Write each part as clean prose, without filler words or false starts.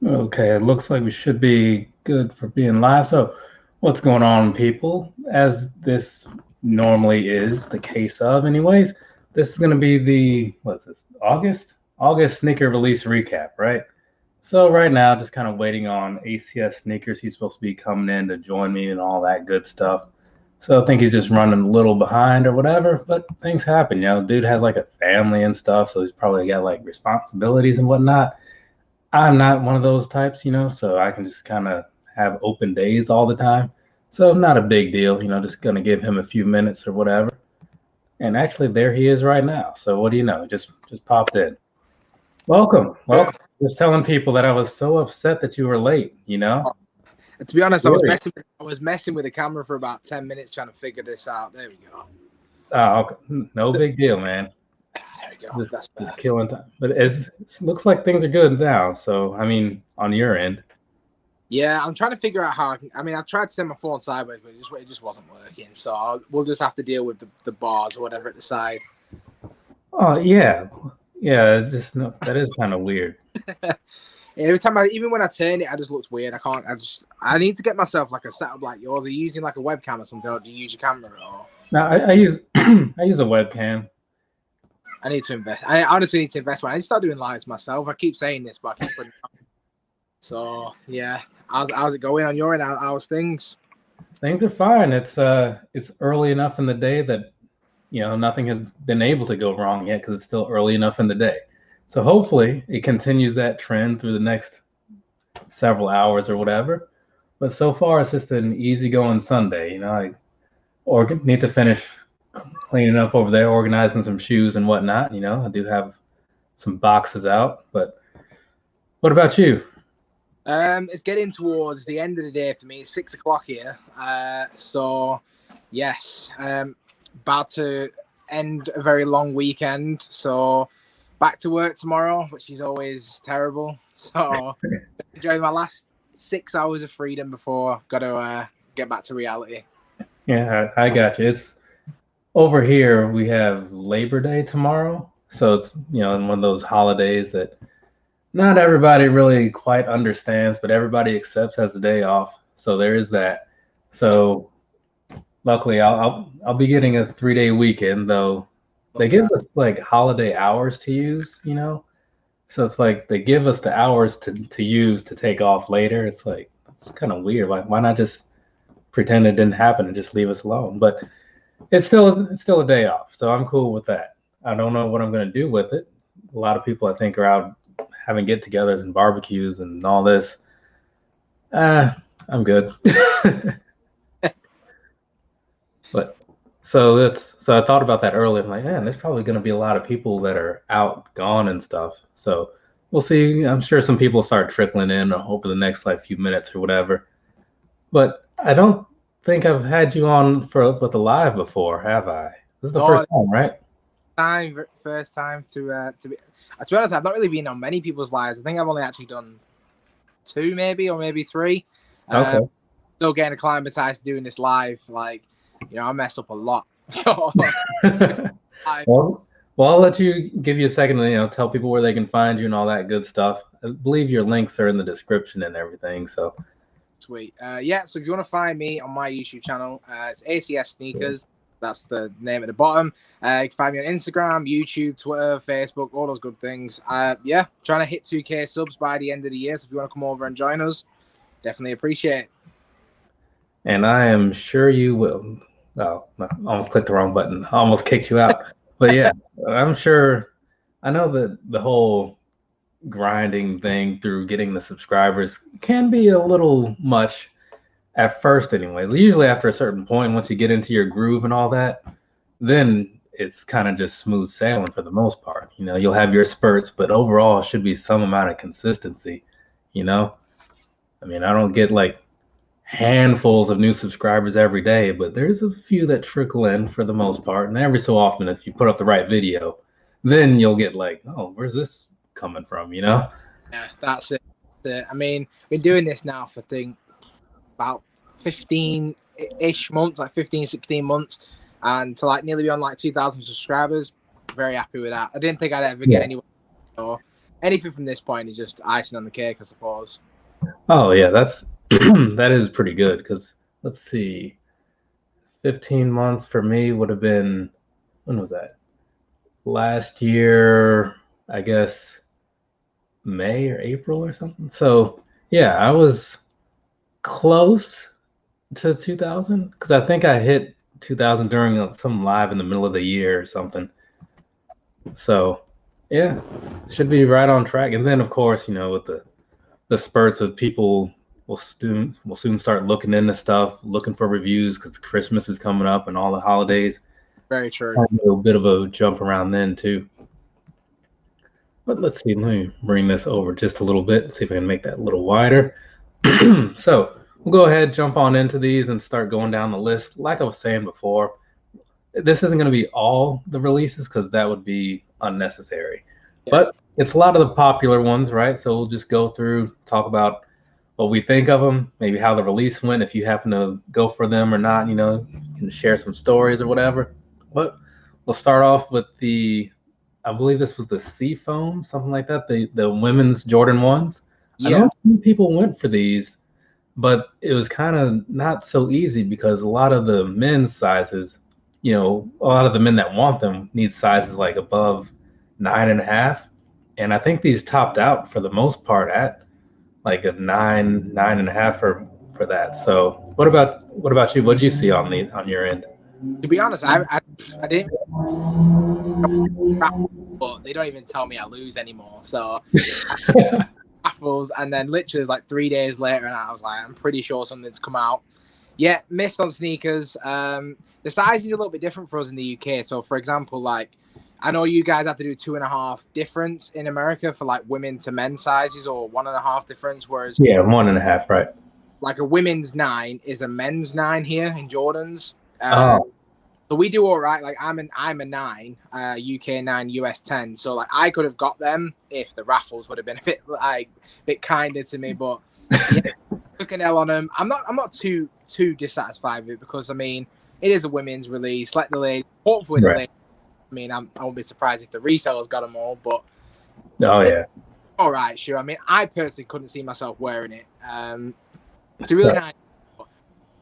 Okay, it looks like we should be good for being live. So, what's going on, people? As this normally is the case of, anyways, this is going to be the what's this? August sneaker release recap, right? So right now, just kind of waiting on ACS Sneakers. He's supposed to be coming in to join me and all that good stuff. So I think he's just running a little behind or whatever, but things happen, Dude has like a family and stuff, so he's probably got like responsibilities and whatnot. I'm not one of those types, so I can just kind of have open days all the time. So not a big deal, just gonna give him a few minutes or whatever. And actually there he is right now. So what do you know? Just popped in. Welcome. Welcome. Just telling people that I was so upset that you were late. To be honest, Really? I was messing with the camera for about 10 minutes trying to figure this out. There we go. Oh, okay. No big deal, man. There we go. That's better. Just killing time. But it looks like things are good now. So I mean, on your end. Yeah, I'm trying to figure out how I tried to send my phone sideways, but it just wasn't working. So we'll just have to deal with the bars or whatever at the side. Oh yeah. Yeah, just no, that is kind of weird. Every time even when I turn it, I just looks weird. I need to get myself like a setup like yours. Are you using like a webcam or something, or do you use your camera? Or Now I use I use a webcam. I need to invest. I honestly need to invest. I need to start doing lives myself. I keep saying this, but I keep putting it on. So yeah, how's it going on your end? How's things? Things are fine. It's early enough in the day that nothing has been able to go wrong yet because it's still early enough in the day. So hopefully it continues that trend through the next several hours or whatever. But so far it's just an easygoing Sunday. I need to finish cleaning up over there, organizing some shoes and whatnot. I do have some boxes out. But what about you? It's getting towards the end of the day for me. It's 6 o'clock here. So yes, about to end a very long weekend. So back to work tomorrow, which is always terrible. So enjoy my last 6 hours of freedom before I've got to get back to reality. Yeah, I got you. It's over here. We have Labor Day tomorrow, so it's one of those holidays that not everybody really quite understands, but everybody accepts as a day off. So there is that. So luckily, I'll be getting a 3-day weekend, though. They give us like holiday hours to use. So it's like they give us the hours to use to take off later. It's like it's kind of weird. Like why not just pretend it didn't happen and just leave us alone? But it's still a day off, so I'm cool with that. I don't know what I'm gonna do with it. A lot of people I think are out having get-togethers and barbecues and all this. I'm good. But so I thought about that earlier. I'm like, man, there's probably going to be a lot of people that are out, gone, and stuff. So we'll see. I'm sure some people start trickling in over the next like few minutes or whatever. But I don't think I've had you on with a live before, have I? This is the first time, right? First time to be. To be honest, I've not really been on many people's lives. I think I've only actually done 2, maybe, or maybe 3. Okay. Still getting acclimatized to doing this live. Like, I mess up a lot. well, I'll let you give you a second to tell people where they can find you and all that good stuff. I believe your links are in the description and everything. So sweet. Yeah. So if you want to find me on my YouTube channel, it's ACS Sneakers. That's the name at the bottom. You can find me on Instagram, YouTube, Twitter, Facebook, all those good things. Yeah, trying to hit 2K subs by the end of the year. So if you want to come over and join us, definitely appreciate it. And I am sure you will. Oh, I almost clicked the wrong button. I almost kicked you out. But yeah, I'm sure. I know that the whole grinding thing through getting the subscribers can be a little much at first anyways. Usually after a certain point, once you get into your groove and all that, then it's kind of just smooth sailing for the most part. You'll have your spurts, but overall it should be some amount of consistency. I mean, I don't get like handfuls of new subscribers every day, but there's a few that trickle in for the most part. And every so often, if you put up the right video, then you'll get like, oh, where's this coming from? Yeah, that's it. I mean, been doing this now for about 15-ish months, like 15, 16 months, and to like nearly be on like 2,000 subscribers. Very happy with that. I didn't think I'd ever get anywhere. So anything from this point is just icing on the cake, I suppose. Oh yeah, that's that is pretty good because let's see, 15 months for me would have been, when was that? Last year, I guess May or April or something. So yeah, I was close to 2000 because I think I hit 2000 during some live in the middle of the year or something. So yeah, should be right on track. And then of course, with the spurts of people will soon start looking into stuff, looking for reviews because Christmas is coming up and all the holidays. Very true. A little bit of a jump around then too. But let's see, let me bring this over just a little bit, see if I can make that a little wider. So we'll go ahead, jump on into these and start going down the list. Like I was saying before, this isn't going to be all the releases because that would be unnecessary. Yeah. But it's a lot of the popular ones, right? So we'll just go through, talk about what we think of them, maybe how the release went, if you happen to go for them or not, you can share some stories or whatever. But we'll start off with I believe this was the Seafoam, something like that, the women's Jordan 1s. Yeah. I know many people went for these, but it was kind of not so easy because a lot of the men's sizes, a lot of the men that want them need sizes like above 9.5. And I think these topped out for the most part at like a 9.5 for that. So what about you? What'd you see on your end? To be honest, I didn't, but they don't even tell me I lose anymore. So raffles, and then literally it was like 3 days later, and I was like, I'm pretty sure something's come out. Yeah, missed on sneakers. The size is a little bit different for us in the UK. So, for example, like I know you guys have to do 2.5 difference in America for like women to men's sizes, or 1.5 difference. Whereas 1.5, right? Like a women's 9 is a men's 9 here in Jordans. So we do all right. Like I'm a 9, UK 9, US 10. So like I could have got them if the raffles would have been a bit kinder to me. But yeah, took an L on them. I'm not too dissatisfied with it because I mean it is a women's release. Let the ladies, hopefully the ladies. I mean I won't be surprised if the resellers got them all. But all right, sure. I mean I personally couldn't see myself wearing it. It's a really nice.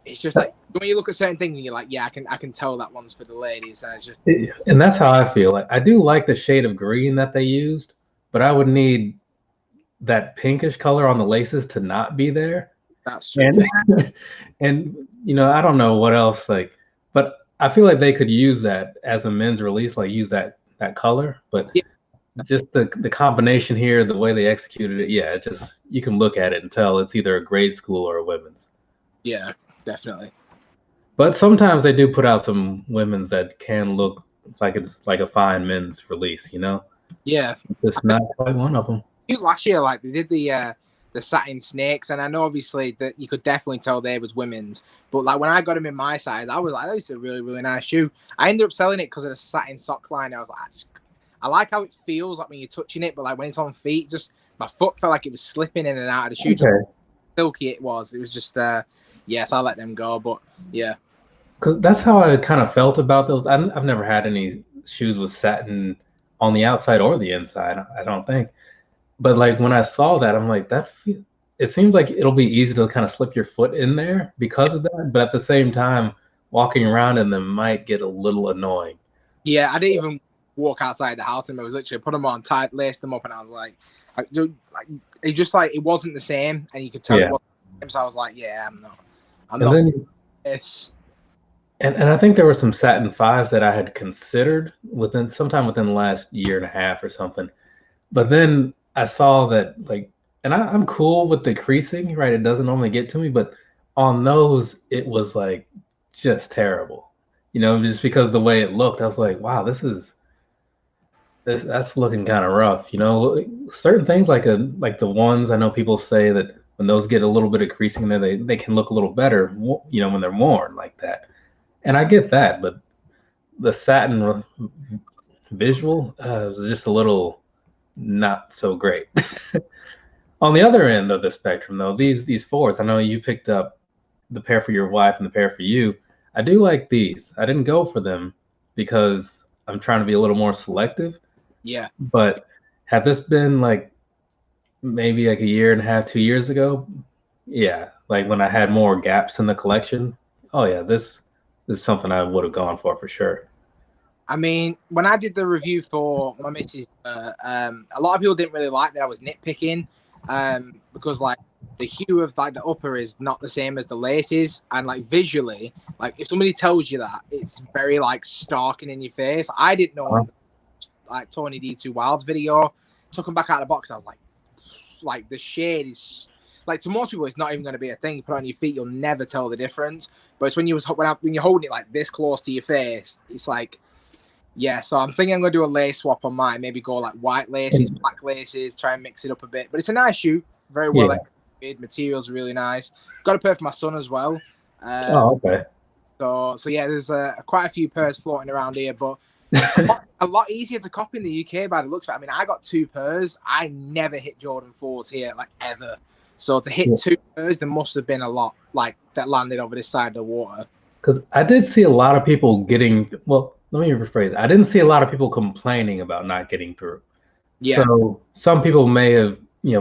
It's just like when you look at certain things and you're like, yeah, I can tell that one's for the ladies, and it's just. And that's how I feel. Like I do like the shade of green that they used, but I would need that pinkish color on the laces to not be there. That's true. And I don't know what else but I feel like they could use that as a men's release, like use that color, but. Yeah. Just the combination here, the way they executed it, yeah, you can look at it and tell it's either a grade school or a women's. Yeah, definitely. But sometimes they do put out some women's that can look like it's like a fine men's release, Yeah. It's not quite one of them. Last year, like they did the satin snakes, and I know obviously that you could definitely tell they was women's, but like when I got them in my size, I was like, that is a really, really nice shoe. I ended up selling it because of the satin sock line. I was like, I like how it feels like when you're touching it, but like when it's on feet, just my foot felt like it was slipping in and out of the shoe. Okay. Silky it was. It was just, yes, I'll let them go. But yeah. Because that's how I kind of felt about those. I've never had any shoes with satin on the outside or the inside, I don't think. But like when I saw that, I'm like, it seems like it'll be easy to kind of slip your foot in there because of that. But at the same time, walking around in them might get a little annoying. Yeah, I didn't even walk outside the house and I was literally put them on tight, laced them up, and I was like it just like it wasn't the same, and you could tell it wasn't the same. So I was like, yeah, I'm not this. And I think there were some satin 5s that I had considered sometime within the last year and a half or something. But then I saw that and I'm cool with the creasing, right? It doesn't normally get to me, but on those it was like just terrible. Just because the way it looked, I was like, wow, that's looking kind of rough. Certain things like the ones I know people say that when those get a little bit of creasing there, they can look a little better, when they're worn like that. And I get that, but the satin visual was just a little not so great. On the other end of the spectrum, though, these 4s, I know you picked up the pair for your wife and the pair for you. I do like these. I didn't go for them because I'm trying to be a little more selective. Yeah. But had this been like maybe like a year and a half, 2 years ago, yeah, like when I had more gaps in the collection, oh yeah, this is something I would have gone for sure. I mean, when I did the review for my missus, a lot of people didn't really like that I was nitpicking, because like the hue of like the upper is not the same as the laces, and like visually, like if somebody tells you that, it's very like stark and in your face. I didn't know, like Tony D2 Wild's video, took them back out of the box. I was like the shade is like, to most people, it's not even going to be a thing. You put it on your feet, you'll never tell the difference. But it's when you're holding it like this close to your face, it's like. Yeah, so I'm thinking I'm going to do a lace swap on mine. Maybe go like white laces, black laces, try and mix it up a bit. But it's a nice shoe. Very well executed. Materials are really nice. Got a pair for my son as well. Okay. So yeah, there's quite a few pairs floating around here, but a lot easier to copy in the UK by the looks of it. I mean, I got 2 pairs. I never hit Jordan 4s here, like ever. So to hit 2 pairs, there must have been a lot like that landed over this side of the water. Because I did see a lot of people getting, well, let me rephrase. I didn't see a lot of people complaining about not getting through. Yeah. So some people may have,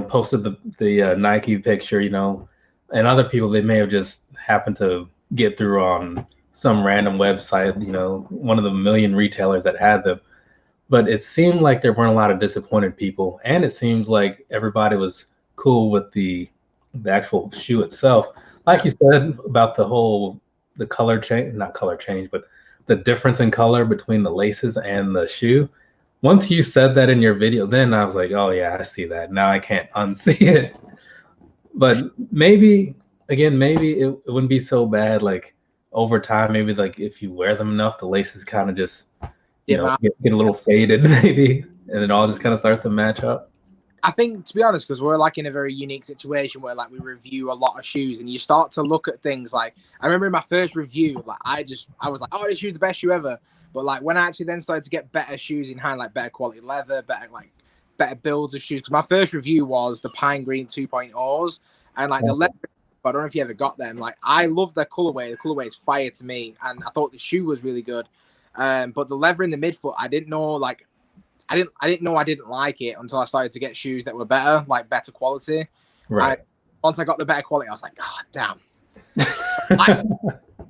posted the Nike picture, and other people, they may have just happened to get through on some random website, one of the million retailers that had them. But it seemed like there weren't a lot of disappointed people, and it seems like everybody was cool with the actual shoe itself. Like you said about the color change, not color change, but the difference in color between the laces and the shoe. Once you said that in your video, then I was like, oh yeah, I see that. Now I can't unsee it. But maybe it wouldn't be so bad. Like over time, maybe like if you wear them enough, the laces kind of just get a little faded, maybe, and it all just kind of starts to match up. I think, to be honest, because we're like in a very unique situation where like we review a lot of shoes, and you start to look at things like, I remember in my first review, like I was like, oh, this shoe's the best shoe ever. But like when I actually then started to get better shoes in hand, like better quality leather, better builds of shoes. Because my first review was the Pine Green 2.0s, and like the leather. I don't know if you ever got them. Like I love their colorway. The colorway is fire to me, and I thought the shoe was really good. But the leather in the midfoot, I didn't know like. I didn't know I didn't like it until I started to get shoes that were better, like better quality. Right. Once I got the better quality, I was like, oh damn.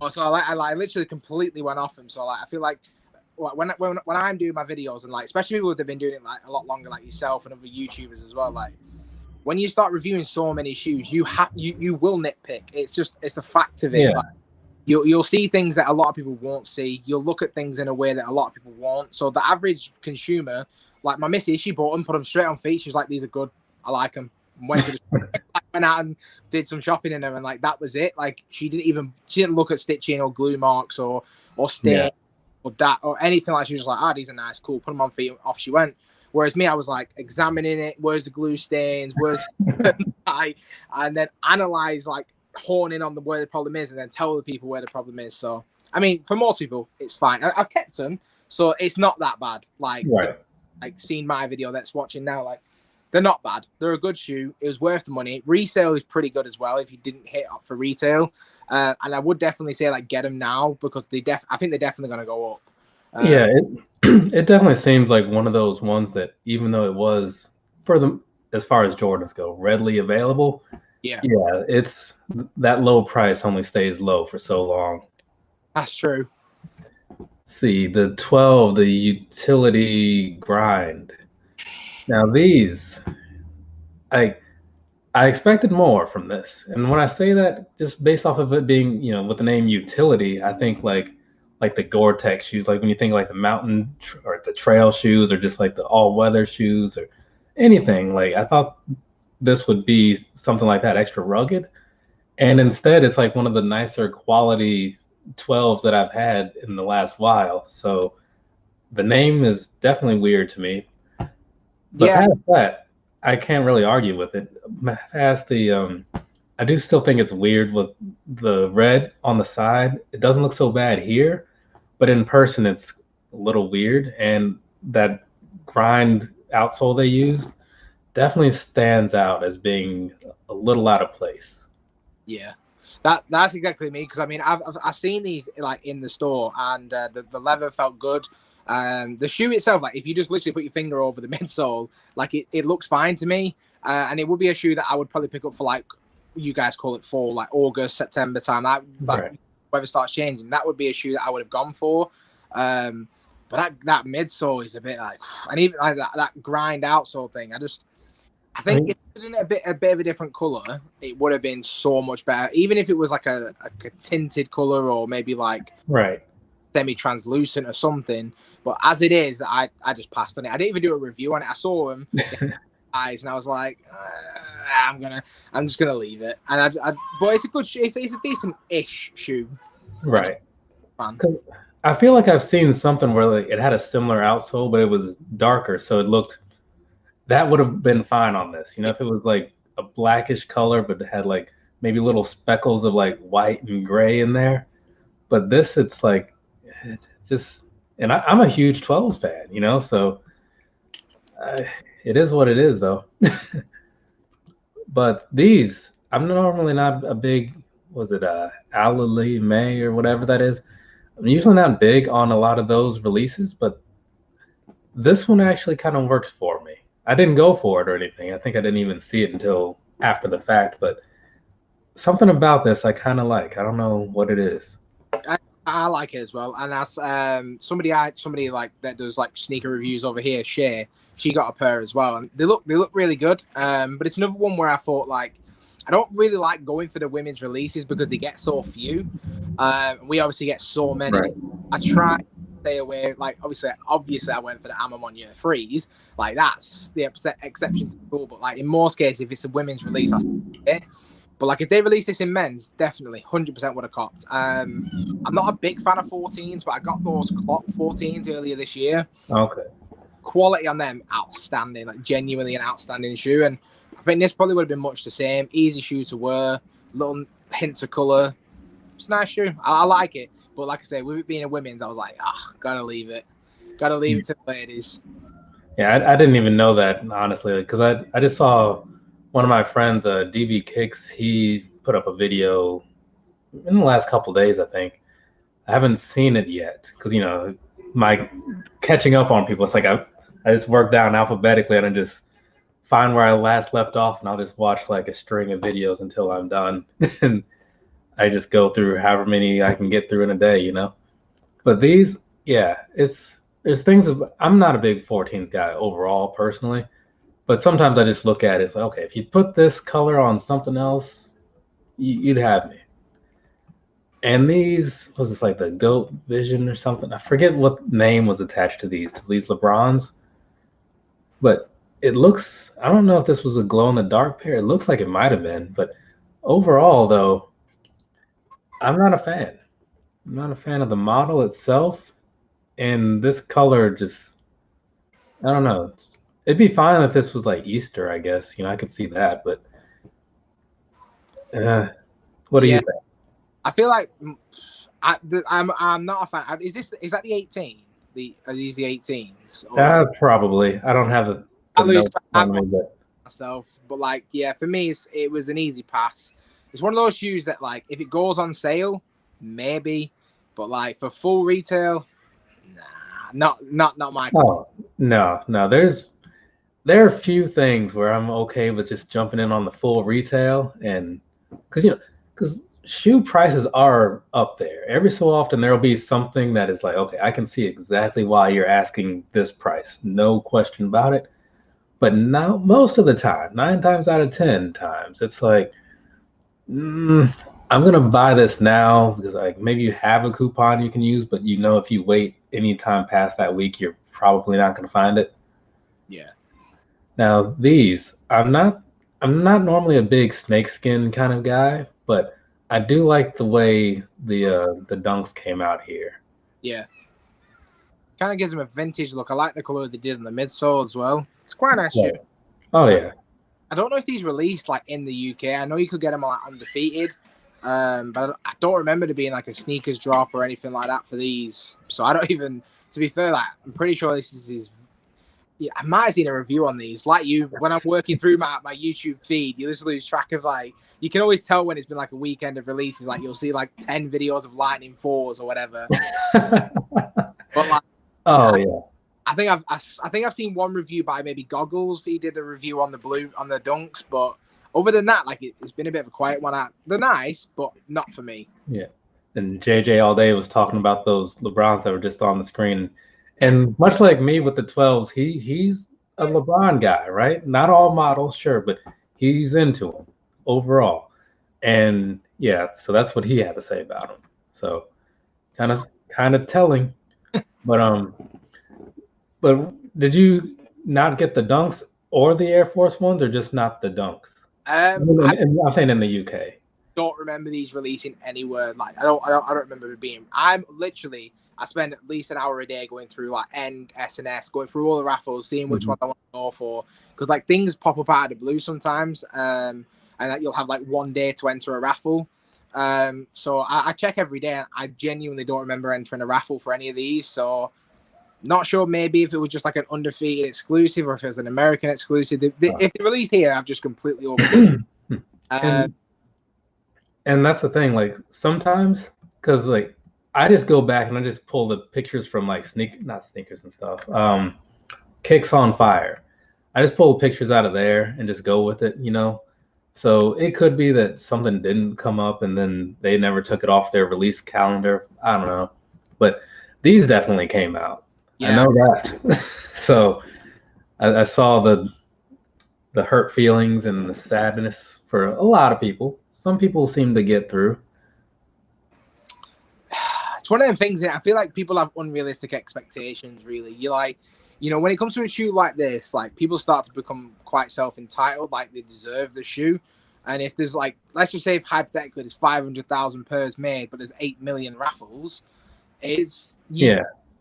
So I literally completely went off them. So like I feel like when I'm doing my videos, and like especially people that have been doing it like a lot longer, like yourself and other YouTubers as well, like when you start reviewing so many shoes, you will nitpick. It's a fact of it. Yeah. Like, you'll see things that a lot of people won't see. You'll look at things in a way that a lot of people won't. So the average consumer, like my missus, she bought them, put them straight on feet. She was like, "These are good. I like them." Went out and did some shopping in them, and like that was it. Like she didn't look at stitching or glue marks or stain or that or anything like. She was just like, these are nice, cool. Put them on feet. Off she went. Whereas me, I was like examining it. Where's the glue stains? Where's and then analyze like. Hone in on where the problem is and then tell the people where the problem is. So I mean, for most people it's fine. I've kept them, so it's not that bad. Like seeing my video that's watching now, like they're not bad. They're a good shoe. It was worth the money. Resale is pretty good as well if you didn't hit up for retail, and I would definitely say like get them now because I think they're definitely going to go up. It definitely seems like one of those ones that even though it was as far as Jordans go readily available, it's that low price only stays low for so long. That's true. Let's see, the 12, the utility grind. Now these, I expected more from this, and when I say that, just based off of it being, with the name utility, I think like the Gore-Tex shoes, like when you think like the mountain or the trail shoes, or just like the all-weather shoes or anything. Like I thought this would be something like that, extra rugged. And instead, it's like one of the nicer quality 12s that I've had in the last while. So the name is definitely weird to me. But past that, I can't really argue with it. Past the, I do still think it's weird with the red on the side. It doesn't look so bad here, but in person, it's a little weird. And that grind outsole they used definitely stands out as being a little out of place. Yeah, that's exactly me. Because I mean, I've seen these like in the store, and the leather felt good. The shoe itself, like if you just literally put your finger over the midsole, like it looks fine to me. and it would be a shoe that I would probably pick up for like you guys call it fall, like August, September time. That Right. weather starts changing. That would be a shoe that I would have gone for. But that midsole is a bit like, and even like that grind outsole thing. I think if it had been a bit of a different color, it would have been so much better. Even if it was like a tinted color or maybe like Right. semi-translucent or something. But as it is, I just passed on it. I didn't even do a review on it. I saw them eyes and I was like, I'm just gonna leave it. And but it's a good shoe. It's a decent-ish shoe. Right. I feel like I've seen something where like it had a similar outsole, but it was darker, so it looked. That would have been fine on this, you know, if it was like a blackish color, but it had like maybe little speckles of like white and gray in there. But this, it's like, it's just, and I'm a huge 12s fan, you know, so it is what it is, though. But these, I'm normally not a big, was it Alali May or whatever that is? I'm usually not big on a lot of those releases, but this one actually kind of works for me. I didn't go for it or anything. I think I didn't even see it until after the fact, but something about this I kind of like. I don't know what it is. I like it as well. And that's somebody like that does like sneaker reviews over here, Shay. She got a pair as well, and they look really good. But it's another one where I thought like I don't really like going for the women's releases because they get so few. We obviously get so many. Right. I try to stay away. Like obviously I went for the Amamonia threes. Like that's the exception to the rule. But like in most cases, if it's a women's release, but like if they release this in men's, definitely 100% would have copped. I'm not a big fan of 14s, but I got those clock 14s earlier this year. Okay. Quality on them, outstanding. Like genuinely an outstanding shoe. And I think this probably would have been much the same. Easy shoe to wear, little hints of color. It's a nice shoe. I like it. But like I say, with it being a women's, I was like, gotta leave it. Gotta leave it to the ladies. Yeah, I didn't even know that, honestly, because I just saw one of my friends, DB Kicks, he put up a video in the last couple of days, I think. I haven't seen it yet because, you know, my catching up on people, it's like I just work down alphabetically and I just find where I last left off and I'll just watch like a string of videos until I'm done. And I just go through however many I can get through in a day, you know. But these, yeah, there's things I'm not a big 14s guy overall personally, but sometimes I just look at it, it's like, okay, if you put this color on something else, you'd have me. And these, was this like the Goat Vision or something? I forget what name was attached to these LeBrons, but it looks, I don't know if this was a glow in the dark pair. It looks like it might have been, but overall though, I'm not a fan. I'm not a fan of the model itself. And this color just, I don't know. It'd be fine if this was like Easter, I guess. You know, I could see that, but what do you think? I feel like I'm not a fan. Is that the 18? Are these the 18s? Probably. I don't have the myself, but like, yeah, for me, it was an easy pass. It's one of those shoes that, like, if it goes on sale, maybe, but like for full retail, nah, not my. Oh, no. There are a few things where I'm okay with just jumping in on the full retail, and because shoe prices are up there. Every so often there will be something that is like, okay, I can see exactly why you're asking this price, no question about it. But now, most of the time, 9 times out of 10 times, it's like, I'm gonna buy this now because like maybe you have a coupon you can use, but you know if you wait any time past that week, you're probably not gonna find it. Yeah. Now these, I'm not normally a big snakeskin kind of guy, but I do like the way the dunks came out here. Yeah. Kind of gives them a vintage look. I like the color they did on the midsole as well. It's quite a nice shoe. Oh yeah. I don't know if these released like in the UK. I know you could get them like undefeated, but I don't remember there being like a sneakers drop or anything like that for these. So I don't even, to be fair, like I'm pretty sure this is his. Yeah, I might have seen a review on these. Like you, when I'm working through my YouTube feed, you just lose track of like, you can always tell when it's been like a weekend of releases. Like you'll see like 10 videos of Lightning 4s or whatever. But like, oh yeah. I think I've seen one review by maybe Goggles. He did a review on the Dunks, but other than that, like it's been a bit of a quiet one. They're nice, but not for me. Yeah. And JJ all day was talking about those LeBrons that were just on the screen. And much like me with the 12s, he's a LeBron guy, right? Not all models, sure, but he's into them overall. And yeah, so that's what he had to say about him. So kind of telling. But did you not get the Dunks or the Air Force Ones, or just not the Dunks? I'm saying in the UK. Don't remember these releasing anywhere. Like I don't remember it being. I spend at least an hour a day going through like End, S&S, going through all the raffles, seeing which one I want to go for. Because like things pop up out of the blue sometimes, and that you'll have like 1 day to enter a raffle. So I check every day, and I genuinely don't remember entering a raffle for any of these. So not sure maybe if it was just like an undefeated exclusive or if it was an American exclusive. If they released here, I've just completely overlooked. And that's the thing, like sometimes, because like I just go back and I just pull the pictures from like not sneakers and stuff. Kicks on Fire. I just pull pictures out of there and just go with it, you know. So it could be that something didn't come up and then they never took it off their release calendar. I don't know, but these definitely came out. Yeah. I know that. So I saw the hurt feelings and the sadness for a lot of people. Some people seem to get through. It's one of them things that I feel like people have unrealistic expectations, really. You like, you know, when it comes to a shoe like this, like people start to become quite self-entitled, like they deserve the shoe. And if there's like, let's just say if hypothetically there's 500,000 pairs made, but there's 8 million raffles, it's,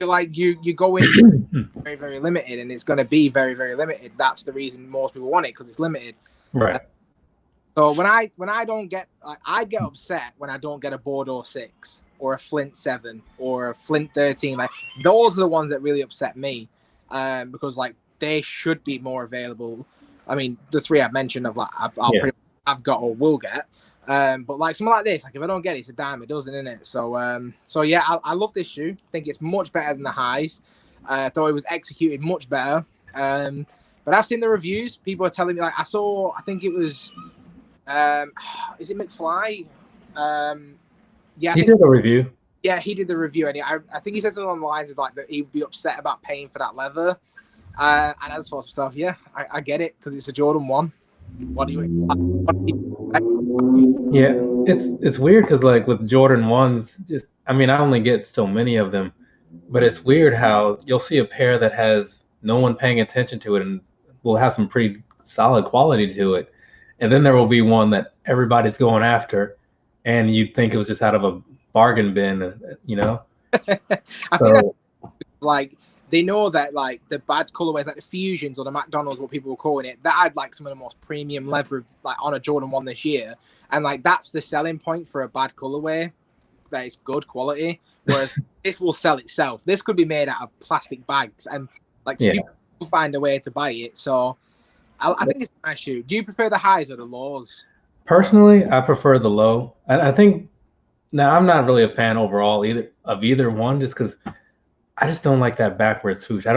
like you go in very, very limited, and it's going to be very, very limited. That's the reason most people want it, because it's limited. Right. So when I don't get, like, I get upset when I don't get a Bordeaux 6 or a Flint 7 or a Flint 13. Like those are the ones that really upset me, because like they should be more available. I mean, the three I've mentioned, I've got or will get. But like something like this, like if I don't get it, it's a dime a dozen, isn't it? So yeah, I love this shoe. I think it's much better than the highs. I thought it was executed much better. But I've seen the reviews. People are telling me, like I think it was, is it McFly? Yeah, he did a review. Yeah, he did the review, and I think he said something on the lines of like that he would be upset about paying for that leather. And I just thought to myself, yeah, I get it, because it's a Jordan 1. What do you? Yeah, it's weird because like with Jordan 1s, just I mean I only get so many of them, but it's weird how you'll see a pair that has no one paying attention to it and will have some pretty solid quality to it, and then there will be one that everybody's going after, and you'd think it was just out of a bargain bin, you know. I feel like they know that like the bad colorways, like the Fusions or the McDonald's, what people were calling it, that had like some of the most premium leather like on a Jordan 1 this year, and like that's the selling point for a bad colorway, that it's good quality. Whereas this will sell itself. This could be made out of plastic bags, and like people find a way to buy it. So I think it's a nice shoe. Do you prefer the highs or the lows? Personally, I prefer the low. I think now I'm not really a fan overall of either one, just because I just don't like that backward swoosh. I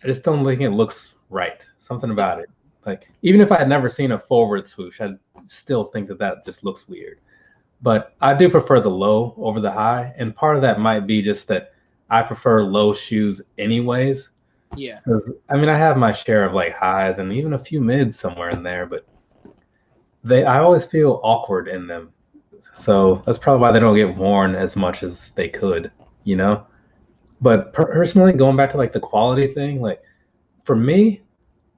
just don't think it looks right. Something about it. Like even if I had never seen a forward swoosh, I'd still think that just looks weird. But I do prefer the low over the high, and part of that might be just that I prefer low shoes anyways. Yeah. I mean, I have my share of like highs and even a few mids somewhere in there, but I always feel awkward in them. So that's probably why they don't get worn as much as they could, you know? But personally, going back to like the quality thing, like for me,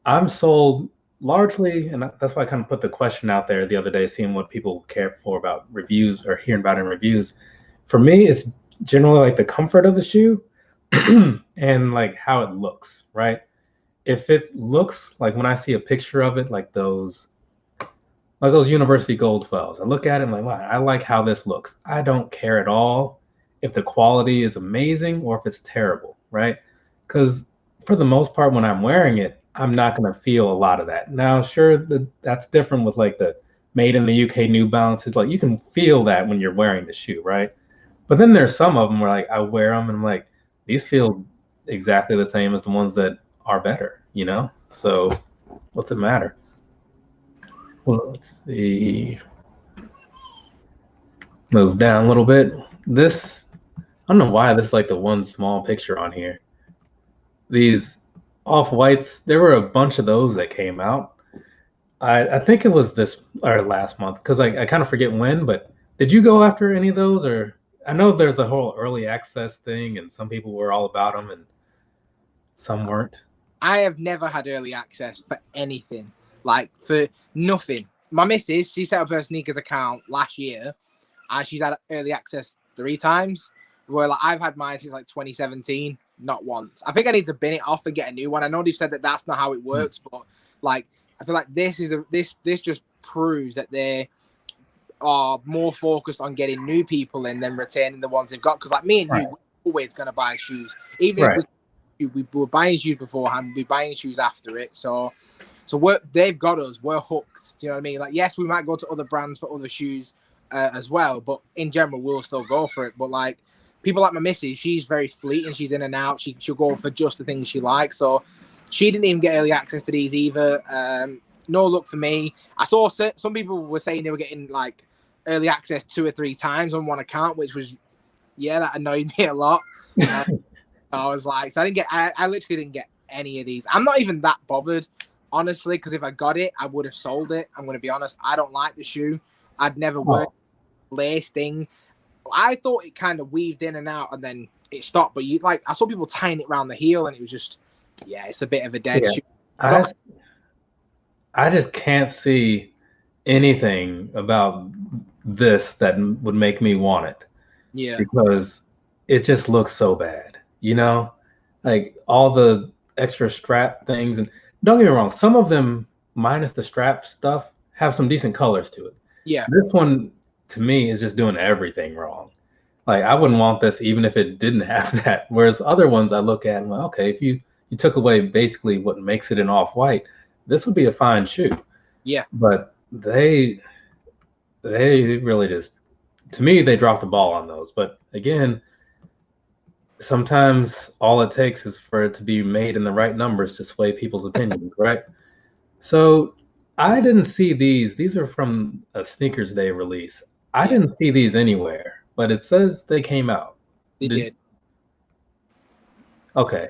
I'm sold largely, and that's why I kind of put the question out there the other day, seeing what people care for about reviews or hearing about in reviews. For me, it's generally like the comfort of the shoe and like how it looks, right? If it looks like when I see a picture of it, like those University Gold 12s, I look at it and I'm like, wow, I like how this looks. I don't care at all if the quality is amazing or if it's terrible, right? Because for the most part, when I'm wearing it, I'm not going to feel a lot of that. Now, sure, that's different with like the made in the UK New Balances. Like you can feel that when you're wearing the shoe, right? But then there's some of them where like I wear them and I'm like, these feel exactly the same as the ones that are better, you know? So what's it matter? Well, let's see. Move down a little bit. This, I don't know why this is like the one small picture on here. These off-whites, there were a bunch of those that came out. I think it was this or last month because I kind of forget when, but did you go after any of those? Or I know there's the whole early access thing and some people were all about them and some weren't. I have never had early access for anything, like for nothing. My missus, she set up her sneakers account last year and she's had early access 3 times. Where like I've had mine since like 2017, not once. I think I need to bin it off and get a new one. I know they've said that that's not how it works, but like I feel like this just proves that they are more focused on getting new people in than retaining the ones they've got. Because like me and you, we're always gonna buy shoes, even if we were buying shoes beforehand, we'll be buying shoes after it. So they've got us. We're hooked. Do you know what I mean? Like yes, we might go to other brands for other shoes as well, but in general, we'll still go for it. But like people like my missus, she's very fleeting. She's in and out. She'll go for just the things she likes. So she didn't even get early access to these either. No luck for me. I saw some people were saying they were getting like early access 2 or 3 times on one account, which was, that annoyed me a lot. I was like, so I literally didn't get any of these. I'm not even that bothered, honestly, because if I got it, I would have sold it. I'm going to be honest. I don't like the shoe. I'd never wear the lace thing. I thought it kind of weaved in and out and then it stopped. But I saw people tying it around the heel and it was just, it's a bit of a dead shoe. I just can't see anything about this that would make me want it. Yeah. Because it just looks so bad, you know? Like all the extra strap things. And don't get me wrong, some of them, minus the strap stuff, have some decent colors to it. Yeah. This one, to me, is just doing everything wrong. Like I wouldn't want this even if it didn't have that. Whereas other ones I look at and well, okay, if you took away basically what makes it an off-white, this would be a fine shoe. Yeah. But they really just, to me, they dropped the ball on those. But again, sometimes all it takes is for it to be made in the right numbers to sway people's opinions, right? So I didn't see these. These are from a Sneakers Day release. I didn't see these anywhere, but it says they came out. They did. Okay.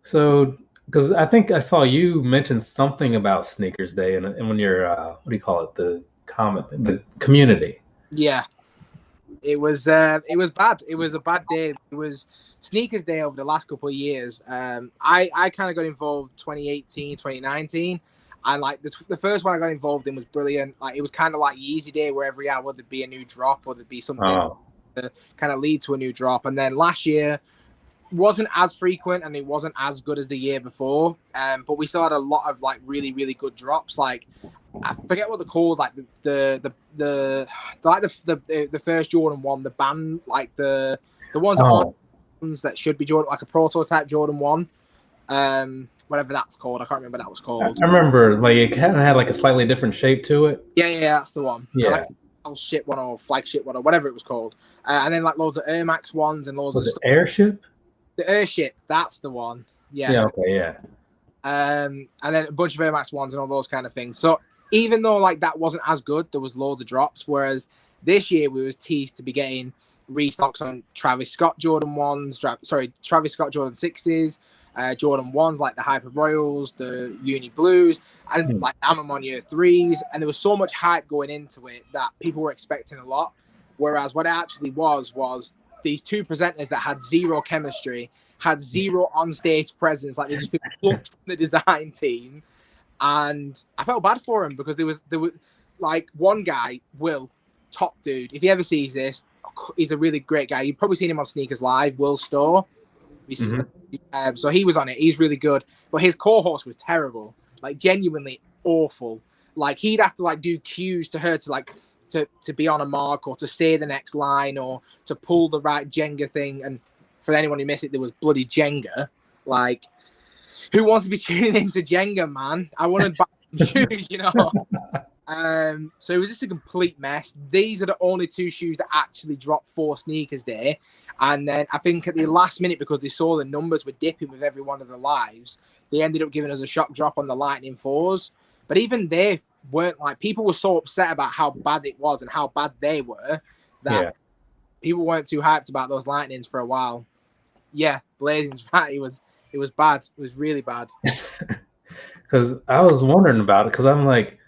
So, because I think I saw you mention something about Sneakers Day and when you're, what do you call it? The community. Yeah. It was bad. It was a bad day. It was Sneakers Day over the last couple of years. I kind of got involved 2018, 2019. And like the first one I got involved in was brilliant. Like it was kind of like Yeezy Day where every hour there'd be a new drop or there'd be something to kind of lead to a new drop. And then last year wasn't as frequent and it wasn't as good as the year before. But we still had a lot of like really, really good drops. Like I forget what they're called, like the first Jordan 1, the band, like the ones that should be Jordan, like a prototype Jordan 1. Whatever that's called. I can't remember what that was called. I remember like it kind of had like a slightly different shape to it. Yeah, that's the one. Yeah. Like shit one or flagship one or whatever it was called. And then like loads of Air Max ones and loads of stuff. Airship? The Airship, that's the one. Yeah. Yeah, okay, yeah. And then a bunch of Air Max ones and all those kind of things. So even though like that wasn't as good, there was loads of drops. Whereas this year we was teased to be getting restocks on Travis Scott Jordan 1s, Travis Scott Jordan 6s, Jordan 1s like the Hyper Royals, the Uni Blues, and like Amamon 3s. And there was so much hype going into it that people were expecting a lot. Whereas what it actually was these 2 presenters that had zero chemistry, had zero on-stage presence, like they just been plucked from the design team. And I felt bad for him because there was like one guy, Will, top dude. If he ever sees this, he's a really great guy. You've probably seen him on Sneakers Live, Will Store. So he was on it. He's really good. But his co-host was terrible, like genuinely awful. Like he'd have to like do cues to her to like to be on a mark or to say the next line or to pull the right Jenga thing. And for anyone who missed it, there was bloody Jenga. Like, who wants to be tuning into Jenga, man? I want to buy shoes, you know. So it was just a complete mess. These are the only two shoes that actually dropped for Sneakers Day. And then I think at the last minute, because they saw the numbers were dipping with every one of the lives, they ended up giving us a shock drop on the Lightning 4s. But even they weren't like, people were so upset about how bad it was and how bad they were that people weren't too hyped about those Lightnings for a while. Yeah, Blazing's right. It was bad. It was really bad. Because I was wondering about it, because I'm like,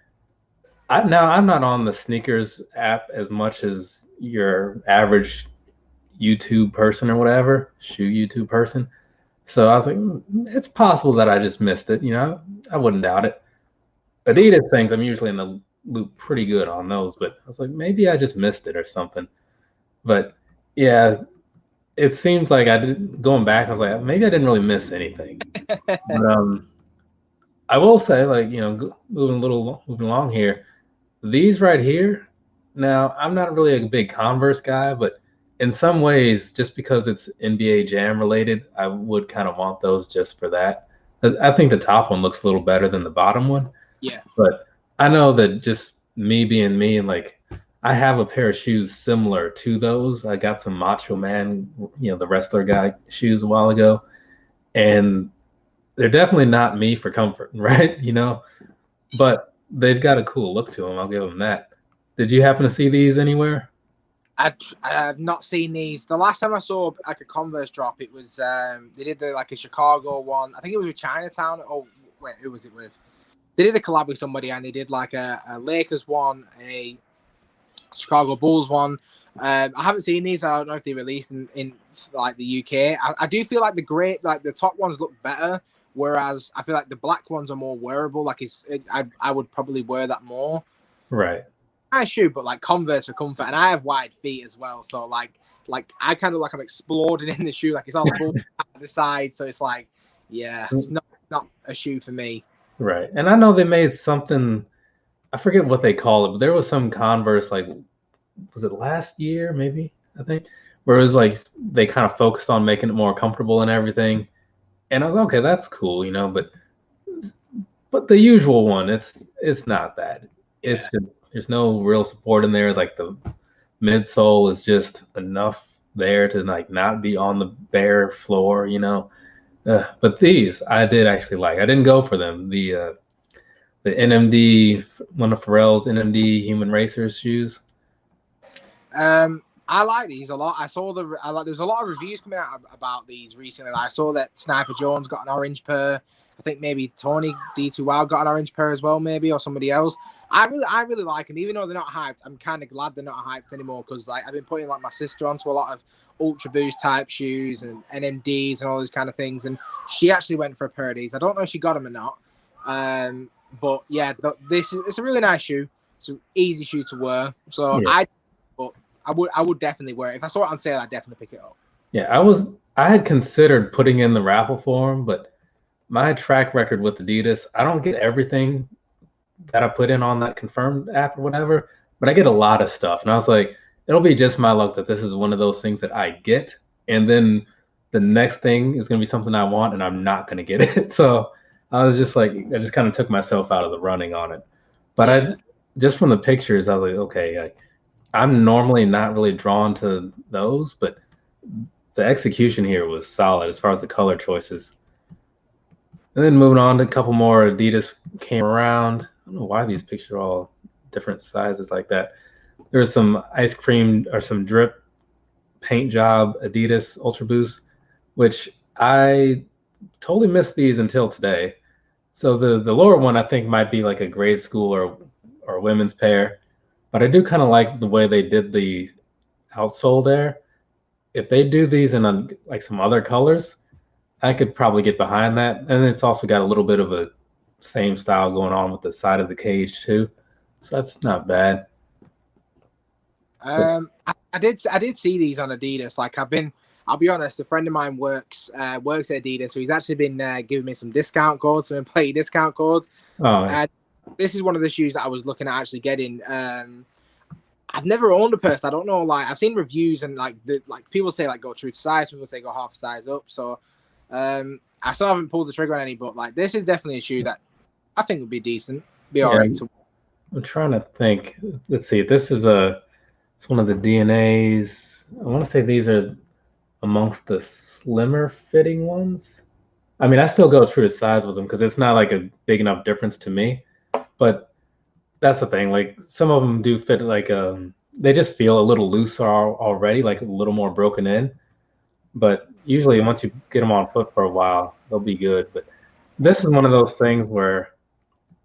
I'm not on the sneakers app as much as your average YouTube person or whatever, shoe YouTube person. So I was like, it's possible that I just missed it. I wouldn't doubt it. Adidas things, I'm usually in the loop pretty good on those, but I was like, maybe I just missed it or something. But yeah, it seems like going back, I was like, maybe I didn't really miss anything. But I will say, like, moving along here, these right here. Now, I'm not really a big Converse guy, but in some ways, just because it's NBA Jam related, I would kind of want those just for that. I think the top one looks a little better than the bottom one. Yeah. But I know that just me being me, and like, I have a pair of shoes similar to those. I got some Macho Man, the wrestler guy shoes a while ago, and they're definitely not me for comfort, right? But they've got a cool look to them. I'll give them that. Did you happen to see these anywhere? I have not seen these. The last time I saw like a Converse drop, it was they did a Chicago one. I think it was with Chinatown. Oh wait, who was it with? They did a collab with somebody, and they did like a Lakers one, a Chicago Bulls one. I haven't seen these. I don't know if they released in like the UK. I do feel like the top ones look better, whereas I feel like the black ones are more wearable. Like I would probably wear that more. Right. I shoe, but like Converse for comfort, and I have wide feet as well. So like I kind of like I'm exploding in the shoe. Like it's all the the side, so it's like, yeah, it's not a shoe for me. Right. And I know they made something, I forget what they call it, but there was some Converse, like, was it last year, maybe, I think, where it was like they kind of focused on making it more comfortable and everything. And I was okay, that's cool, but the usual one, it's not that. Yeah. It's just, there's no real support in there. Like the midsole is just enough there to like not be on the bare floor, But these I did actually like. I didn't go for them. The NMD, one of Pharrell's NMD Human Racers shoes. I like these a lot. There's a lot of reviews coming out about these recently. I saw that Sniper Jones got an orange pair. I think maybe Tony D2Wow got an orange pair as well, maybe, or somebody else. I really like them, even though they're not hyped. I'm kind of glad they're not hyped anymore, because like I've been putting like my sister onto a lot of Ultra Boost type shoes and NMDs and all these kind of things, and she actually went for a pair of these. I don't know if she got them or not, but yeah, it's a really nice shoe. It's an easy shoe to wear. So yeah. I would definitely wear it. If I saw it on sale, I'd definitely pick it up. Yeah, I had considered putting in the raffle for them, but my track record with Adidas, I don't get everything that I put in on that confirmed app or whatever, but I get a lot of stuff. And I was like, it'll be just my luck that this is one of those things that I get, and then the next thing is going to be something I want and I'm not going to get it. So I was just like, I just kind of took myself out of the running on it. But yeah. Just from the pictures, I was like, okay, I'm normally not really drawn to those, but the execution here was solid as far as the color choices. And then moving on to a couple more, Adidas came around. I don't know why these pictures are all different sizes like that. There's some ice cream or some drip paint job Adidas Ultra Boost, which I totally missed these until today. So the lower one I think might be like a grade school or women's pair, but I do kind of like the way they did the outsole there. If they do these in like some other colors, I could probably get behind that. And it's also got a little bit of a same style going on with the side of the cage too, so that's not bad. I did see these on Adidas. Like I'll be honest, a friend of mine works at Adidas, so he's actually been giving me some discount codes, some employee discount codes. Oh, yeah. This is one of the shoes that I was looking at actually getting. I've never owned a pair, so I don't know. Like I've seen reviews and like people say like go true to size, people say go half a size up. So I still haven't pulled the trigger on any, but like this is definitely a shoe that I think would be decent, be all right. I'm trying to think. Let's see. It's one of the DNAs. I want to say these are amongst the slimmer fitting ones. I mean, I still go true to size with them because it's not like a big enough difference to me. But that's the thing. Like some of them do fit like they just feel a little looser already, like a little more broken in. But usually once you get them on foot for a while, they'll be good. But this is one of those things where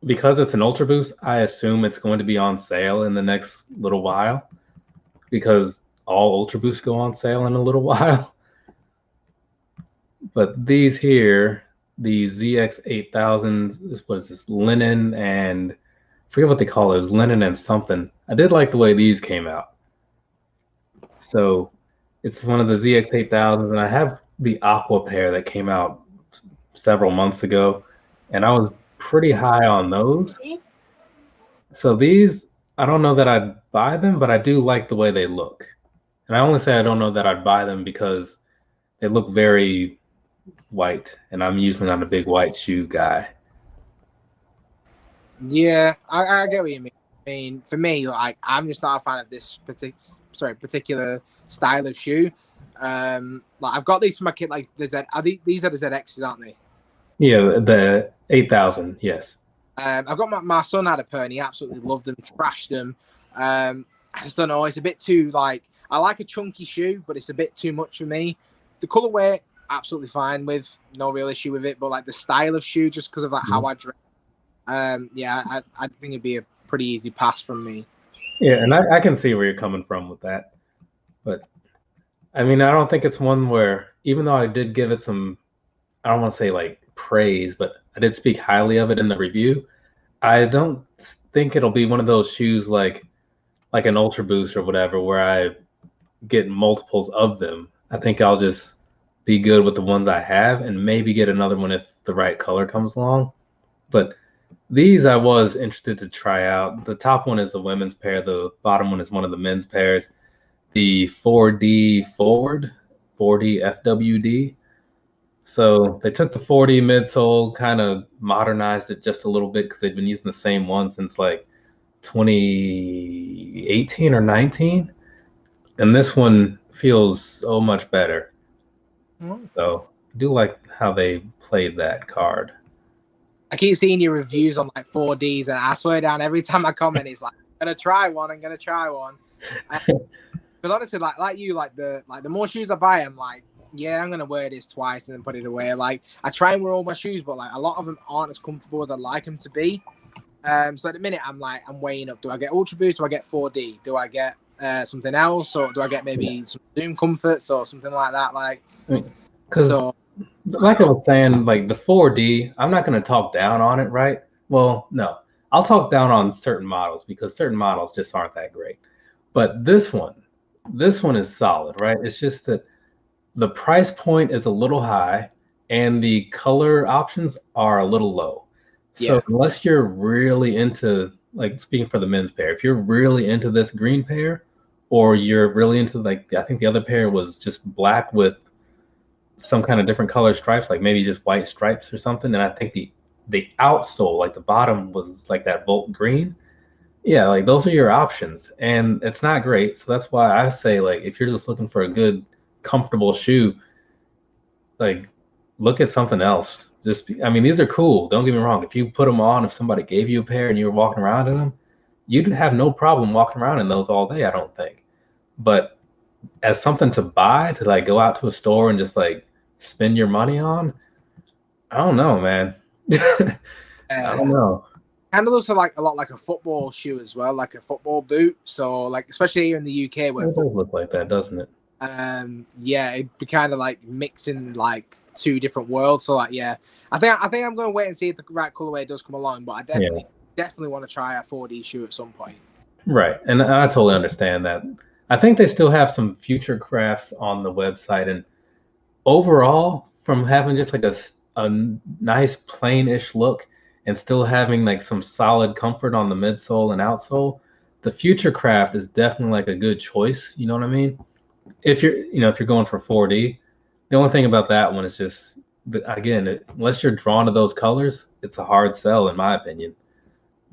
because it's an Ultra Boost, I assume it's going to be on sale in the next little while because all Ultra Boosts go on sale in a little while. But these here, the ZX8000s, what is this? Linen and I forget what they call it. It was linen and something. I did like the way these came out. So it's one of the ZX8000s, and I have the Aqua pair that came out several months ago, and I was pretty high on those. So these, I don't know that I'd buy them, but I do like the way they look. And I only say I don't know that I'd buy them because they look very white, and I'm usually not a big white shoe guy. Yeah, I get what you mean. I mean, for me, like I'm just not a fan of this particular style of shoe. Like I've got these for my kid. Like these are the ZXs, aren't they? Yeah, the 8000, yes. I've got my son had a pair and he absolutely loved them, trashed them. I just don't know. It's a bit too like I like a chunky shoe, but it's a bit too much for me. The colorway, absolutely fine with, no real issue with it. But like the style of shoe, just because of like how I dress, yeah, I think it'd be a pretty easy pass from me. Yeah, and I can see where you're coming from with that. But I mean, I don't think it's one where, even though I did give it some, I don't want to say like praise, but I did speak highly of it in the review. I don't think it'll be one of those shoes like an Ultra Boost or whatever, where I get multiples of them. I think I'll just be good with the ones I have and maybe get another one if the right color comes along. But these I was interested to try out. The top one is the women's pair. The bottom one is one of the men's pairs. The 4D forward, 4D FWD. So they took the 4D midsole, kind of modernized it just a little bit because they've been using the same one since like 2018 or 19. And this one feels so much better. So I do like how they played that card. I keep seeing your reviews on like 4Ds, and I swear down every time I comment, it's like I'm gonna try one. Because honestly, like you, like the more shoes I buy, I'm like, yeah, I'm gonna wear this twice and then put it away. Like I try and wear all my shoes, but like a lot of them aren't as comfortable as I'd like them to be. So at the minute, I'm weighing up: do I get Ultra Boost? Do I get 4D? Do I get something else, or do I get maybe some Zoom Comforts or something like that? Like, because like I was saying, like the 4D, I'm not going to talk down on it, right? Well, no, I'll talk down on certain models because certain models just aren't that great. But this one is solid, right? It's just that the price point is a little high and the color options are a little low. So unless you're really into, like speaking for the men's pair, if you're really into this green pair, or you're really into like, I think the other pair was just black with some kind of different color stripes, like maybe just white stripes or something. And I think the outsole, like the bottom was like that Volt green. Yeah, like those are your options. And it's not great. So that's why I say, like, if you're just looking for a good, comfortable shoe, like look at something else. I mean, these are cool. Don't get me wrong. If you put them on, if somebody gave you a pair and you were walking around in them, you'd have no problem walking around in those all day, I don't think. But as something to buy, to like go out to a store and just like spend your money on, I don't know, man. I don't know. Kind of looks like a lot like a football shoe as well, like a football boot. So like, especially here in the UK, where it does look like that, doesn't it? Yeah, it'd be kind of like mixing like two different worlds. So like, yeah, I think I'm going to wait and see if the right colorway does come along. But I definitely want to try a 4D shoe at some point. Right, and I totally understand that. I think they still have some future crafts on the website, and overall, from having just like a nice plain-ish look and still having like some solid comfort on the midsole and outsole, the future craft is definitely like a good choice. You know what I mean? If you're going for 4D, the only thing about that one is just, again, unless you're drawn to those colors, it's a hard sell in my opinion.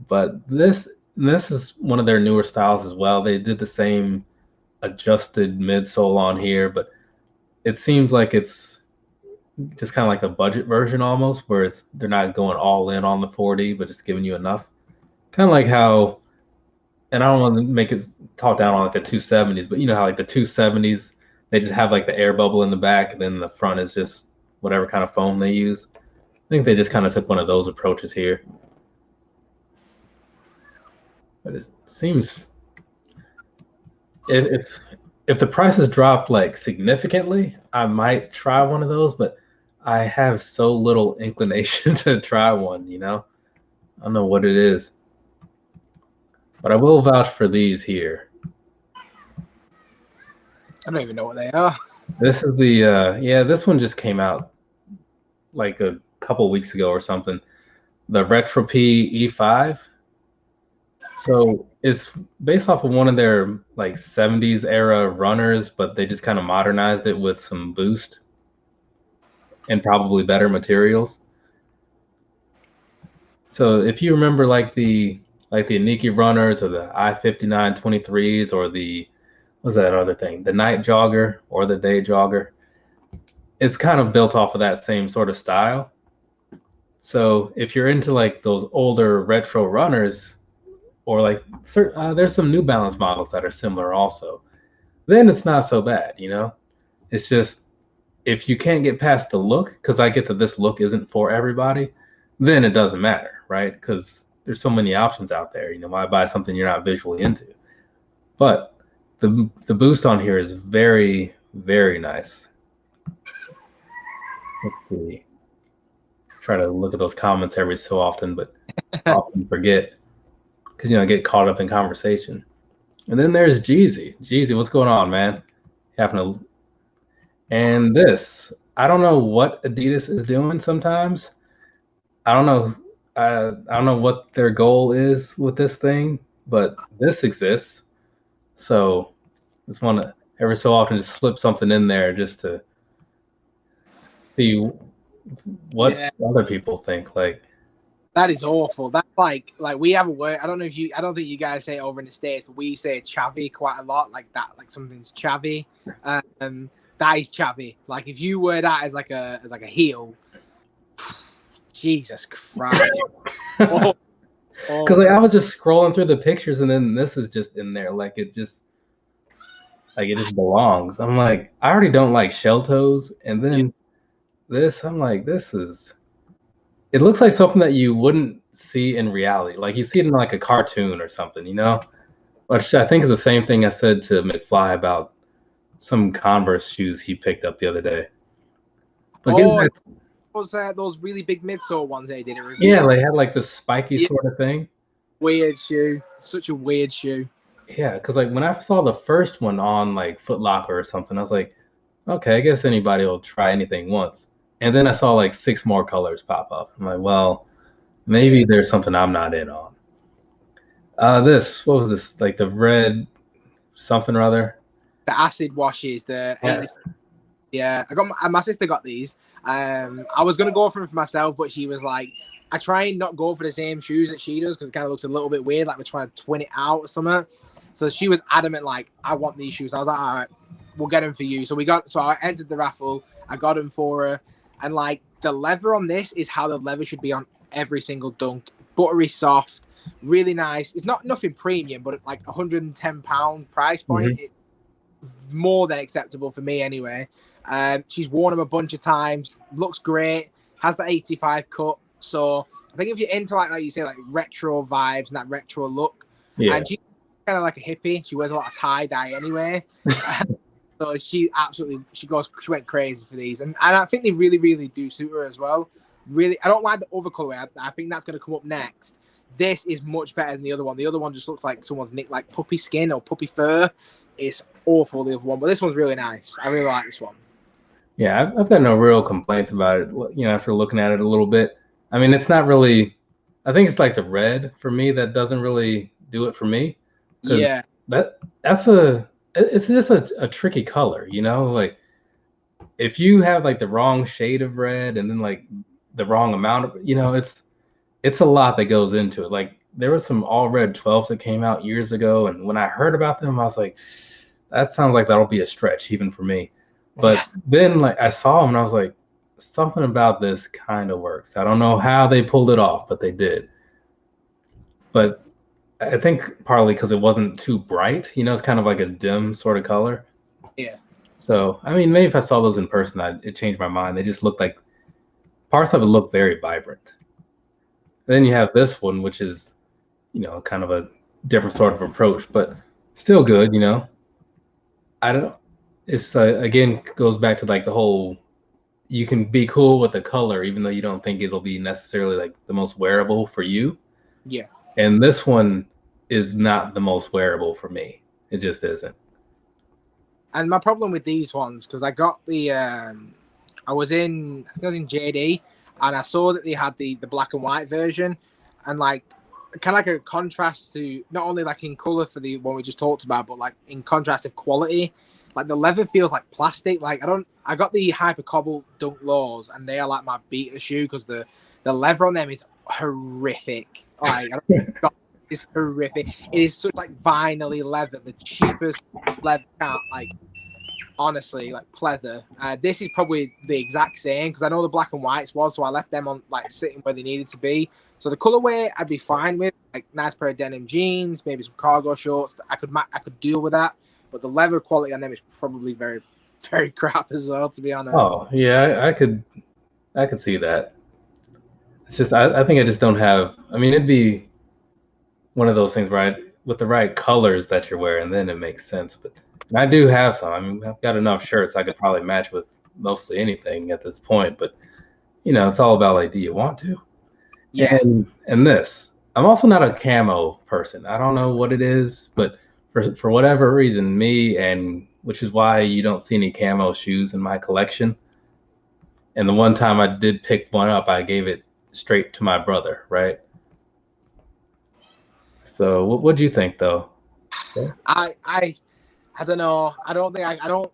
But this this is one of their newer styles as well. They did the same adjusted midsole on here, but it seems like it's just kind of like a budget version almost, where they're not going all in on the 40, but just giving you enough. Kind of like how, and I don't want to make it talk down on like the 270s, but you know how like the 270s, they just have like the air bubble in the back, and then the front is just whatever kind of foam they use. I think they just kind of took one of those approaches here. But it seems if the prices drop like significantly, I might try one of those, but I have so little inclination to try one, you know? I don't know what it is. But I will vouch for these here. I don't even know what they are. This is the yeah, this one just came out like a couple weeks ago or something. The Retro P E5. So it's based off of one of their like 70s era runners, but they just kind of modernized it with some boost and probably better materials. So if you remember like the Aniki runners or the I-59 23s or the what's that other thing? The night jogger or the day jogger. It's kind of built off of that same sort of style. So if you're into like those older retro runners, or like there's some New Balance models that are similar also, then it's not so bad, you know? It's just if you can't get past the look, because I get that this look isn't for everybody, then it doesn't matter, right? Because there's so many options out there. You know, why buy something you're not visually into? But the boost on here is very, very nice. Let's see. Try to look at those comments every so often, but I often forget because, you know, I get caught up in conversation. And then there's Jeezy. Jeezy, what's going on, man? And this, I don't know what Adidas is doing sometimes. I don't know. I don't know what their goal is with this thing, but this exists. So just want to every so often just slip something in there just to see what other people think. Like, that is awful. That's like we have a word. I don't think you guys say it over in the States, but we say chavvy quite a lot. Like that, like something's chavvy. That is chavvy. Like if you wear that as like a heel, Jesus Christ. Because like I was just scrolling through the pictures and then this is just in there. Like it just belongs. I'm like, I already don't like shell toes. And then this, I'm like, it looks like something that you wouldn't see in reality. Like you see it in like a cartoon or something, you know? Which I think is the same thing I said to McFly about some Converse shoes he picked up the other day. But was those really big midsole ones they did a review? Yeah, they had like this spiky sort of thing. Weird shoe. Such a weird shoe. Yeah, because like when I saw the first one on like Foot Locker or something, I was like, okay, I guess anybody will try anything once. And then I saw like 6 more colors pop up. I'm like, well, maybe there's something I'm not in on. What was this? Like the red something or other? The acid washes, yeah. I got my sister got these. I was gonna go for them for myself, but she was like, I try and not go for the same shoes that she does because it kind of looks a little bit weird, like we're trying to twin it out or something. So she was adamant, like, I want these shoes. I was like, all right, we'll get them for you. So I entered the raffle. I got them for her. And like the leather on this is how the leather should be on every single dunk. Buttery soft, really nice. It's nothing premium, but like £110 price point. It's more than acceptable for me anyway. She's worn them a bunch of times. Looks great. Has the 85 cut. So I think if you're into like you say, like retro vibes and that retro look, and she's kind of like a hippie. She wears a lot of tie dye anyway. So she went crazy for these, and I think they really, really do suit her as well. Really, I don't like the other colorway. I think that's going to come up next. This is much better than the other one. The other one just looks like someone's nicked like puppy skin or puppy fur. It's awful, the other one, but this one's really nice. I really like this one. Yeah, I've got no real complaints about it. You know, after looking at it a little bit, I mean, it's not really. I think it's like the red for me that doesn't really do it for me. Yeah, it's just a tricky color, you know. Like if you have like the wrong shade of red and then like the wrong amount of, you know, it's a lot that goes into it. Like there were some all red 12s that came out years ago, and when I heard about them, I was like, that sounds like that'll be a stretch even for me. But then like I saw them and I was like, something about this kind of works. I don't know how they pulled it off, but they did. But I think partly because it wasn't too bright, it's kind of like a dim sort of color. Yeah. So, I mean, maybe if I saw those in person, it changed my mind. They just looked like parts of it look very vibrant. Then you have this one, which is, kind of a different sort of approach, but still good, I don't, it's again, goes back to like the whole, you can be cool with a color, even though you don't think it'll be necessarily like the most wearable for you. Yeah. And this one is not the most wearable for me. It just isn't. And my problem with these ones, because I got the, I was in JD, and I saw that they had the black and white version, and like kind of like a contrast to not only like in color for the one we just talked about, but like in contrast of quality. Like the leather feels like plastic. Like I got the Hyper Cobble Dunk Lows, and they are like my beta shoe because the leather on them is horrific. Like it's horrific. It is such like vinyl leather, the cheapest leather can't like. Honestly, like pleather. This is probably the exact same because I know the black and whites was, so I left them on like sitting where they needed to be. So the colorway I'd be fine with, like nice pair of denim jeans, maybe some cargo shorts. I could deal with that, but the leather quality on them is probably very, very crap as well. To be honest. Oh yeah, I could see that. It's just I think I just don't have. I mean, it'd be one of those things where with the right colors that you're wearing, then it makes sense. But I do have some. I mean, I've got enough shirts I could probably match with mostly anything at this point. But it's all about like, do you want to? Yeah. And this, I'm also not a camo person. I don't know what it is, but for whatever reason, which is why you don't see any camo shoes in my collection. And the one time I did pick one up, I gave it straight to my brother, right? So what do you think though? Yeah. I don't know. I don't think I don't.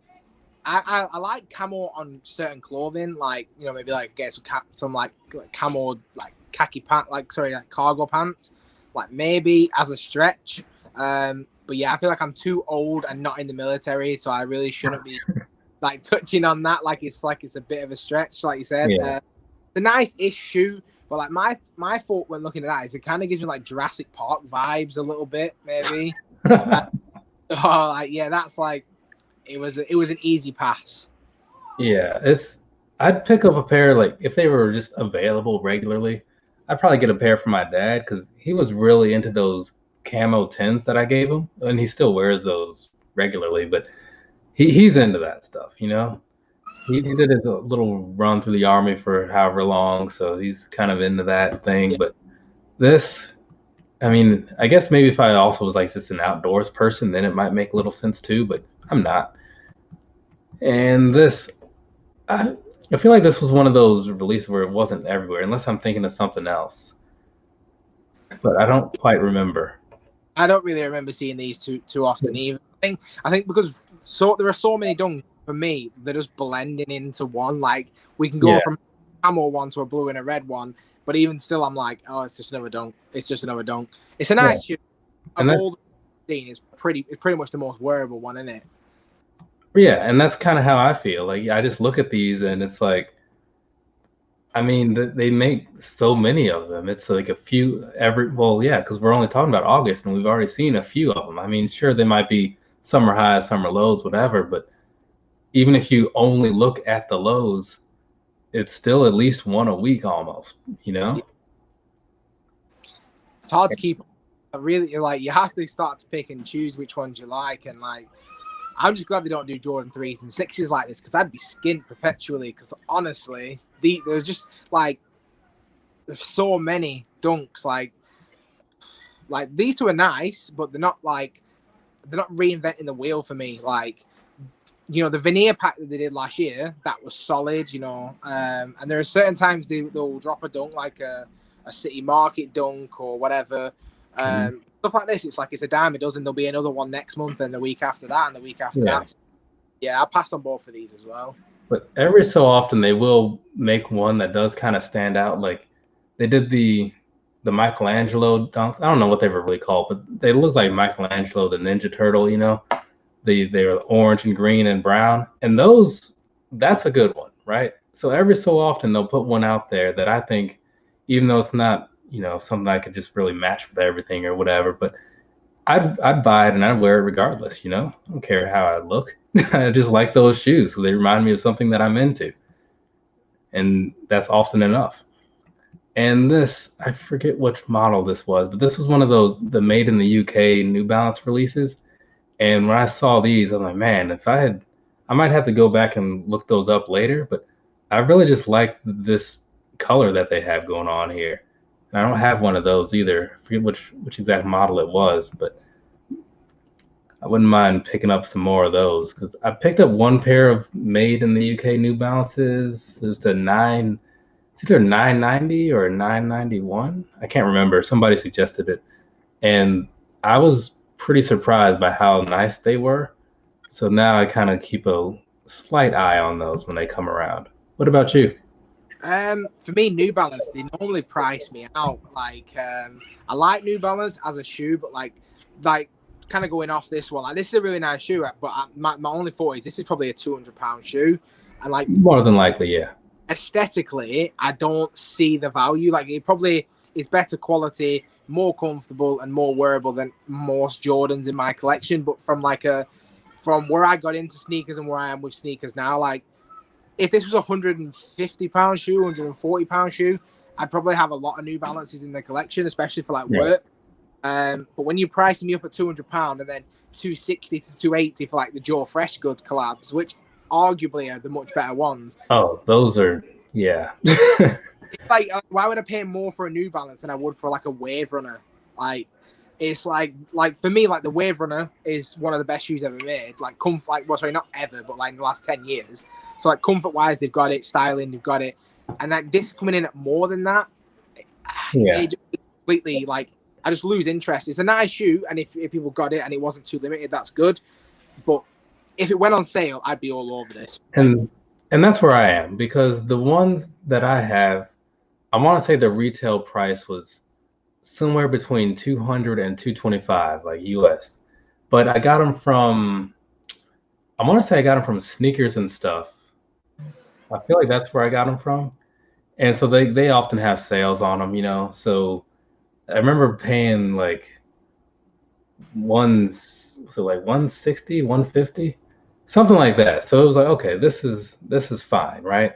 I like camo on certain clothing, like maybe like get some like camo like khaki pant, like cargo pants, like maybe as a stretch. But yeah, I feel like I'm too old and not in the military, so I really shouldn't be like touching on that. Like it's a bit of a stretch, like you said. Yeah. The nice-ish shoe, but like my thought when looking at that is it kind of gives me like Jurassic Park vibes a little bit, maybe. Oh, like yeah, that's like it was an easy pass. Yeah, I'd pick up a pair like if they were just available regularly. I'd probably get a pair for my dad because he was really into those camo 10s that I gave him, and he still wears those regularly. But he's into that stuff, He did his little run through the army for however long, so he's kind of into that thing. Yeah. But this. I mean, I guess maybe if I also was like just an outdoors person, then it might make a little sense too, but I'm not. And this, I feel like this was one of those releases where it wasn't everywhere, unless I'm thinking of something else. But I don't quite remember. I don't really remember seeing these too often either. I think because there are so many dunks for me, they're just blending into one. Like we can go from a camo one to a blue and a red one. But even still, I'm like, oh, it's just another dunk. It's just another dunk. It's a nice shoe. Of all the seen, it's pretty much the most wearable one, isn't it? Yeah, and that's kind of how I feel. Like I just look at these and it's like, I mean, they make so many of them. It's like a few because we're only talking about August and we've already seen a few of them. I mean, sure, they might be summer highs, summer lows, whatever. But even if you only look at the lows, it's still at least one a week almost, It's hard to keep. Really, like you have to start to pick and choose which ones you like, and like I'm just glad they don't do Jordan 3s and 6s like this because I'd be skint perpetually. Because honestly, there's just like there's so many dunks. Like these two are nice, but they're not reinventing the wheel for me. Like. The veneer pack that they did last year, that was solid, and there are certain times they'll drop a dunk like a City Market dunk or whatever. Stuff like this, it's like it's a dime a dozen. There'll be another one next month and the week after that and the week after that. So, yeah, I'll pass on both of these as well. But every so often they will make one that does kind of stand out. Like they did the the Michelangelo dunks. I don't know what they were really called, but they look like Michelangelo, the Ninja Turtle. They were orange and green and brown, and that's a good one, right? So every so often they'll put one out there that I think, even though it's not something I could just really match with everything or whatever, but I'd buy it and I'd wear it regardless. I don't care how I look. I just like those shoes. So they remind me of something that I'm into, and that's often enough. And this, I forget which model this was, but this was one of the made in the UK New Balance releases. And when I saw these, I'm like, man, I might have to go back and look those up later, but I really just like this color that they have going on here. And I don't have one of those either. I forget which exact model it was, but I wouldn't mind picking up some more of those because I picked up one pair of made in the UK New Balances. It was it's either 990 or 991. I can't remember. Somebody suggested it. And I was pretty surprised by how nice they were. So now I kind of keep a slight eye on those when they come around. What about you? For me, New Balance, they normally price me out. I like New Balance as a shoe, but like kind of going off this one, like this is a really nice shoe, but my only thought is this is probably a £200 shoe, and like more than likely, yeah. Aesthetically, I don't see the value. Like it probably is better quality, more comfortable, and more wearable than most Jordans in my collection. But from where I got into sneakers and where I am with sneakers now, like if this was a £150 shoe, £140 shoe, I'd probably have a lot of New Balances in the collection, especially for like work. But when you're pricing me up at £200 and then £260 to £280 for like the Joe Freshgood collabs, which arguably are the much better ones. Oh, those are, yeah. It's like, why would I pay more for a New Balance than I would for like a Wave Runner? Like, it's like for me, like the Wave Runner is one of the best shoes ever made. Like not ever, but like in the last 10 years. So like comfort wise, they've got it. Styling, they've got it. And like this coming in at more than that, it just completely like. I just lose interest. It's a nice shoe, and if people got it and it wasn't too limited, that's good. But if it went on sale, I'd be all over this. And that's where I am, because the ones that I have, I want to say the retail price was somewhere between 200 and 225, like US. But I got them from, I want to say I got them from Sneakers and Stuff. I feel like that's where I got them from. And so they often have sales on them, so I remember paying like 160, 150, something like that. So it was like, okay, this is fine, right?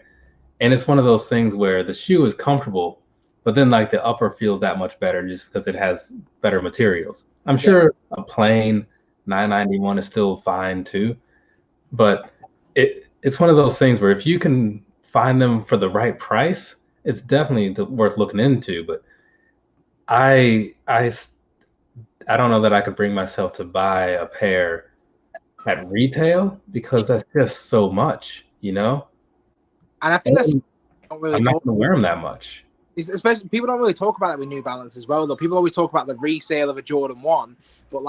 And it's one of those things where the shoe is comfortable, but then like the upper feels that much better just because it has better materials. I'm sure a plain 991 is still fine too, but it's one of those things where if you can find them for the right price, it's definitely worth looking into. But I don't know that I could bring myself to buy a pair at retail because that's just so much, And I think that's I'm not going to wear them that much. Especially people don't really talk about that with New Balance as well. Though people always talk about the resale of a Jordan 1, but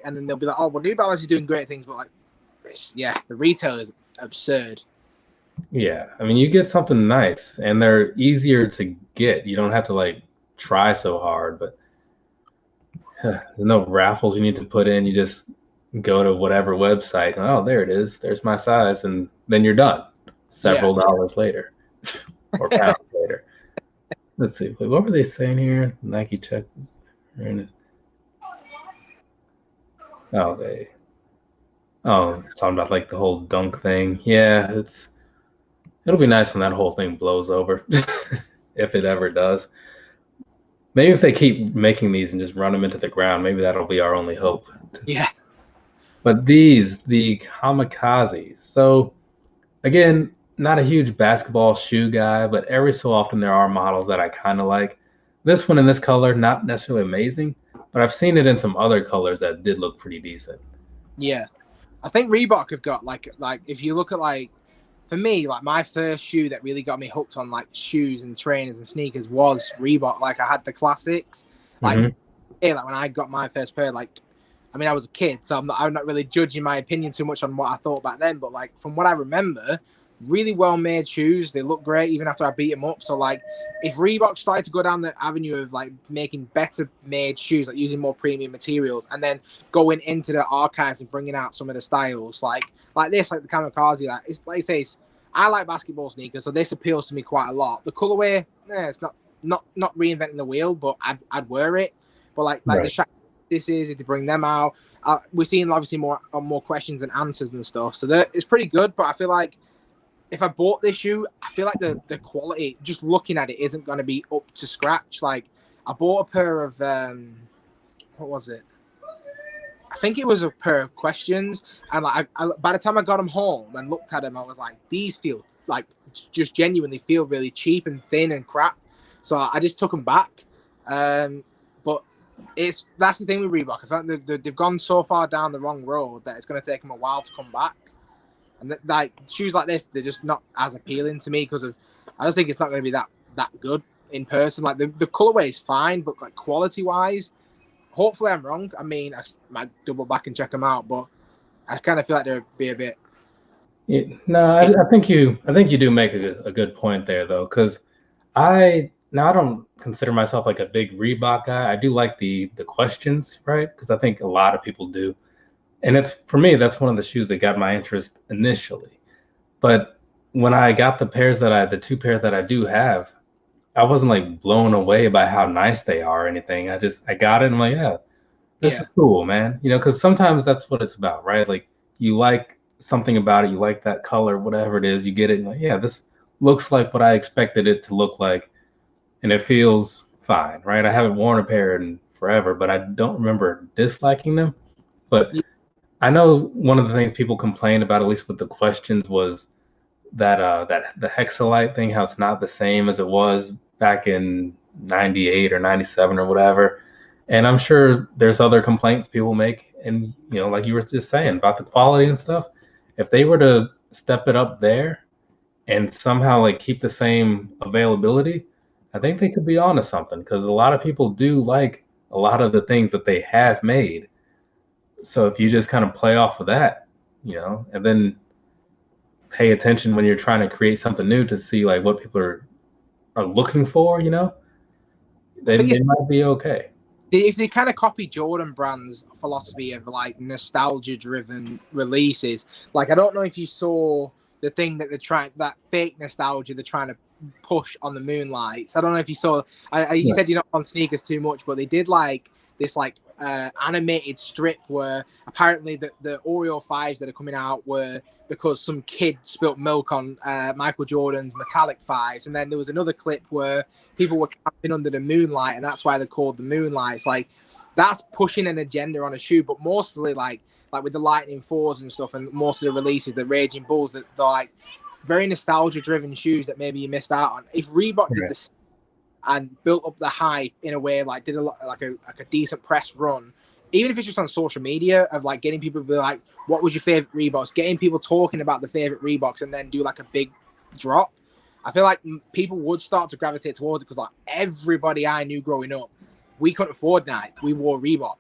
and then they'll be like, oh, well, New Balance is doing great things, but the retail is absurd. Yeah, I mean, you get something nice, and they're easier to get. You don't have to try so hard, but there's no raffles you need to put in. You just go to whatever website and, oh, there it is, there's my size, and then you're done several dollars later or pounds later. Let's see, what were they saying here? Nike check this. It's talking about the whole dunk thing. Yeah, it'll be nice when that whole thing blows over if it ever does. Maybe if they keep making these and just run them into the ground, maybe that'll be our only hope. Yeah. But the kamikazes. So again, not a huge basketball shoe guy, but every so often there are models that I kind of like. This one in this color, not necessarily amazing, but I've seen it in some other colors that did look pretty decent. Yeah. I think Reebok have got like if you look at for me, my first shoe that really got me hooked on shoes and trainers and sneakers was Reebok. I had the classics. When I got my first pair, I was a kid, so I'm not really judging my opinion too much on what I thought back then. But from what I remember, really well made shoes. They look great even after I beat them up. So like, if Reebok started to go down the avenue of like making better made shoes, like using more premium materials, and then going into the archives and bringing out some of the styles like this, like the kamikaze, like it's like I say, I like basketball sneakers, so this appeals to me quite a lot. The colorway, it's not reinventing the wheel, but I'd wear it. But like the Shaq, this is if they bring them out, we're seeing obviously more questions and answers and stuff. So it's pretty good. But I feel like if I bought this shoe, I feel like the quality, just looking at it, isn't going to be up to scratch. Like I bought a pair of what was it? I think it was a pair of questions, and like by the time I got them home and looked at them, I was like, these feel like just genuinely feel really cheap and thin and crap. So I just took them back. But that's the thing with Reebok. I think they've gone so far down the wrong road that it's going to take them a while to come back. And like shoes like this, they're just not as appealing to me because I just think it's not going to be that good in person. Like the colorway is fine, but like quality wise, hopefully I'm wrong. I mean, I might double back and check them out, but I kind of feel like they'd be a bit. Yeah, no, I think you do make a good point there though, because I don't consider myself like a big Reebok guy. I do like the questions, right? Because I think a lot of people do. And it's for me, that's one of the shoes that got my interest initially. But when I got the two pairs that I do have, I wasn't like blown away by how nice they are or anything. I got it and I'm like, yeah, this is cool, man. You know, because sometimes that's what it's about, right? Like you like something about it, you like that color, whatever it is, you get it and like, yeah, this looks like what I expected it to look like. And it feels fine, right? I haven't worn a pair in forever, but I don't remember disliking them. But I know one of the things people complained about, at least with the questions, was that the hexalite thing, how it's not the same as it was back in 98 or 97 or whatever. And I'm sure there's other complaints people make. And, you know, like you were just saying about the quality and stuff, if they were to step it up there and somehow like keep the same availability, I think they could be onto something, because a lot of people do like a lot of the things that they have made. So if you just kind of play off of that, you know, and then pay attention when you're trying to create something new to see like what people are looking for, you know, then it might be okay. If they kind of copy Jordan Brand's philosophy of like nostalgia driven releases, like I don't know if you saw the thing that that fake nostalgia they're trying to push on the Moonlights. I don't know if you saw, you said you're not on sneakers too much, but they did like this like animated strip where apparently the Oreo 5s that are coming out were because some kid spilt milk on Michael Jordan's metallic 5s, and then there was another clip where people were camping under the moonlight, and that's why they're called the Moonlights. Like that's pushing an agenda on a shoe, but mostly like with the Lightning 4s and stuff, and most of the releases, the Raging Bulls, that they're like very nostalgia driven shoes that maybe you missed out on. If Reebok did this and built up the hype in a way, like did a decent press run, even if it's just on social media, of like getting people to be like, what was your favorite Reeboks, getting people talking about the favorite Reeboks, and then do like a big drop, I feel like people would start to gravitate towards it, because like everybody I knew growing up, we couldn't afford Nike, we wore Reebok.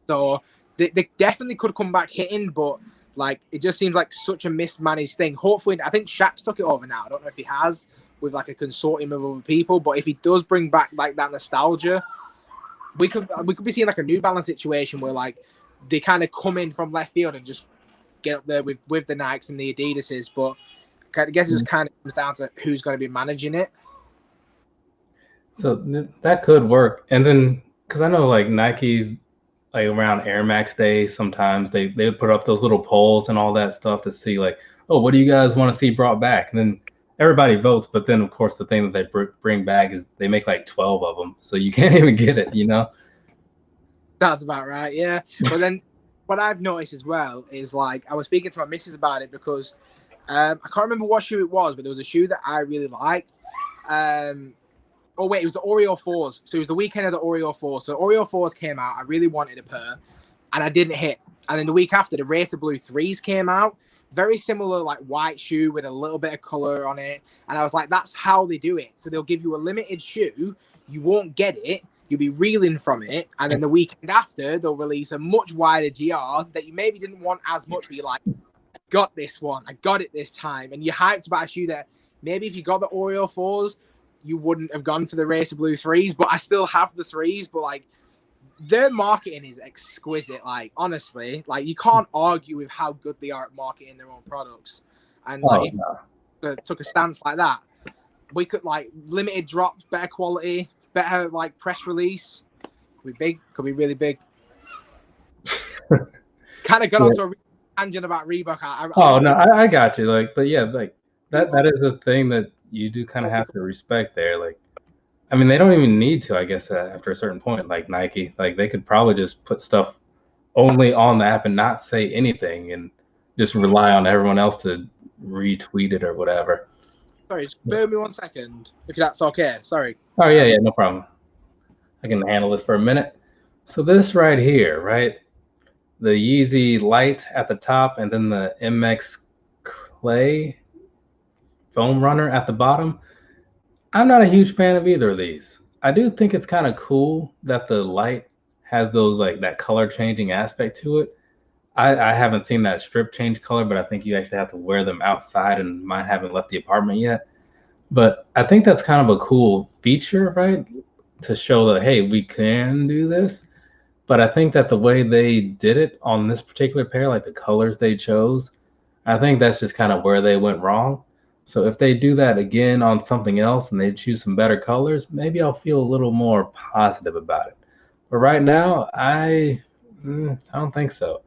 So they definitely could come back hitting, but like it just seems like such a mismanaged thing. Hopefully, I think Shaq's took it over now. I don't know if he has, with like a consortium of other people, but if he does bring back like that nostalgia, we could be seeing like a New Balance situation where like they kind of come in from left field and just get up there with the Nikes and the Adidases. But I guess it just kind of comes down to who's going to be managing it. So that could work. And then, because I know like Nike, like around Air Max Day, sometimes they would put up those little polls and all that stuff to see like, oh, what do you guys want to see brought back? And then everybody votes, but then of course the thing that they bring back is they make like 12 of them, so you can't even get it, you know. That's about right, yeah. But then what I've noticed as well is like I was speaking to my missus about it, because I can't remember what shoe it was, but there was a shoe that I really liked. Oh wait, it was the Oreo 4s. So it was the weekend of the Oreo 4s. So Oreo 4s came out. I really wanted a pair, and I didn't hit. And then the week after, the Racer Blue 3s came out. Very similar, like white shoe with a little bit of color on it. And I was like, that's how they do it. So they'll give you a limited shoe. You won't get it. You'll be reeling from it. And then the weekend after, they'll release a much wider GR that you maybe didn't want as much, but you like. got this one. I got it this time. And you're hyped about a shoe that maybe if you got the Oreo 4s, you wouldn't have gone for the Racer Blue 3s, but I still have the 3s. But like, their marketing is exquisite. Like, honestly, like you can't argue with how good they are at marketing their own products. And like, if took a stance like that, we could like limited drops, better quality, better like press release. Could be big. Could be really big. Kind of got onto a tangent about Reebok. I got you. Like, but yeah, like that is the thing that you do kind of have to respect there. Like, I mean, they don't even need to, I guess, after a certain point, like Nike, like they could probably just put stuff only on the app and not say anything and just rely on everyone else to retweet it or whatever. Sorry, just bear with me 1 second, if that's okay. Sorry. Oh, yeah, no problem. I can handle this for a minute. So this right here, right? The Yeezy Light at the top and then the MX Clay foam runner at the bottom. I'm not a huge fan of either of these. I do think it's kind of cool that the Light has those like that color changing aspect to it. I haven't seen that strip change color, but I think you actually have to wear them outside, and mine haven't left the apartment yet. But I think that's kind of a cool feature, right? To show that, hey, we can do this. But I think that the way they did it on this particular pair, like the colors they chose, I think that's just kind of where they went wrong. So if they do that again on something else and they choose some better colors, maybe I'll feel a little more positive about it. But right now, I don't think so.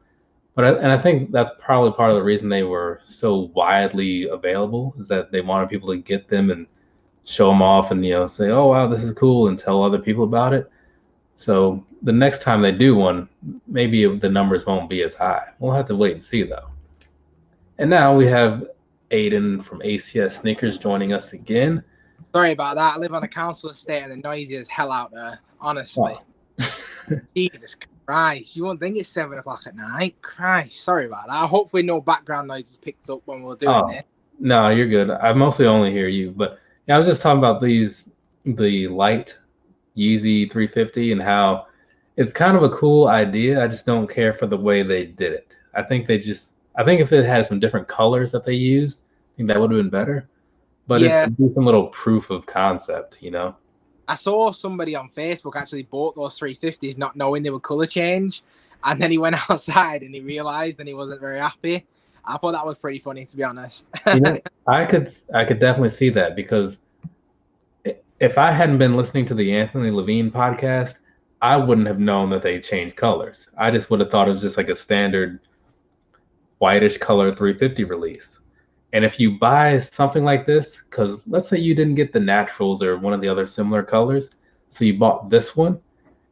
But I think that's probably part of the reason they were so widely available is that they wanted people to get them and show them off and say, oh wow, this is cool, and tell other people about it. So the next time they do one, maybe the numbers won't be as high. We'll have to wait and see though. And now we have Aiden from ACS Sneakers joining us again. Sorry about that. I live on a council estate and the noisy as hell out there. Honestly. Oh. Jesus Christ. You won't think it's 7 o'clock at night. Christ. Sorry about that. Hopefully no background noise is picked up when we're doing it. No, you're good. I mostly only hear you. But yeah, I was just talking about the Light Yeezy 350 and how it's kind of a cool idea. I just don't care for the way they did it. I think if it had some different colors that they used, I think that would have been better. But it's a decent little proof of concept, I saw somebody on Facebook actually bought those 350s not knowing they would color change. And then he went outside and he realized and he wasn't very happy. I thought that was pretty funny, to be honest. I could definitely see that, because if I hadn't been listening to the Anthony Levine podcast, I wouldn't have known that they changed colors. I just would have thought it was just like a standard whitish color 350 release. And if you buy something like this, because let's say you didn't get the naturals or one of the other similar colors, so you bought this one,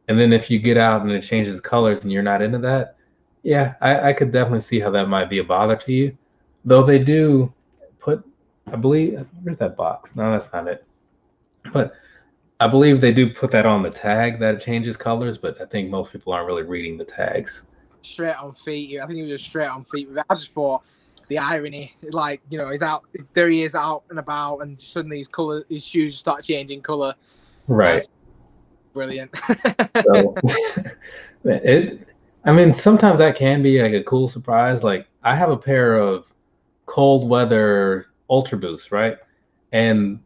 and then if you get out and it changes colors and you're not into that, yeah, I could definitely see how that might be a bother to you. Though they do put, I believe, where's that box? No, that's not it. But I believe they do put that on the tag that it changes colors, but I think most people aren't really reading the tags. Straight on feet. I think he was just straight on feet. I just thought the irony, like, he's out, there he is out and about, and suddenly his shoes start changing color. Right. That's brilliant. So, sometimes that can be like a cool surprise. Like, I have a pair of cold weather Ultra Boosts, right? And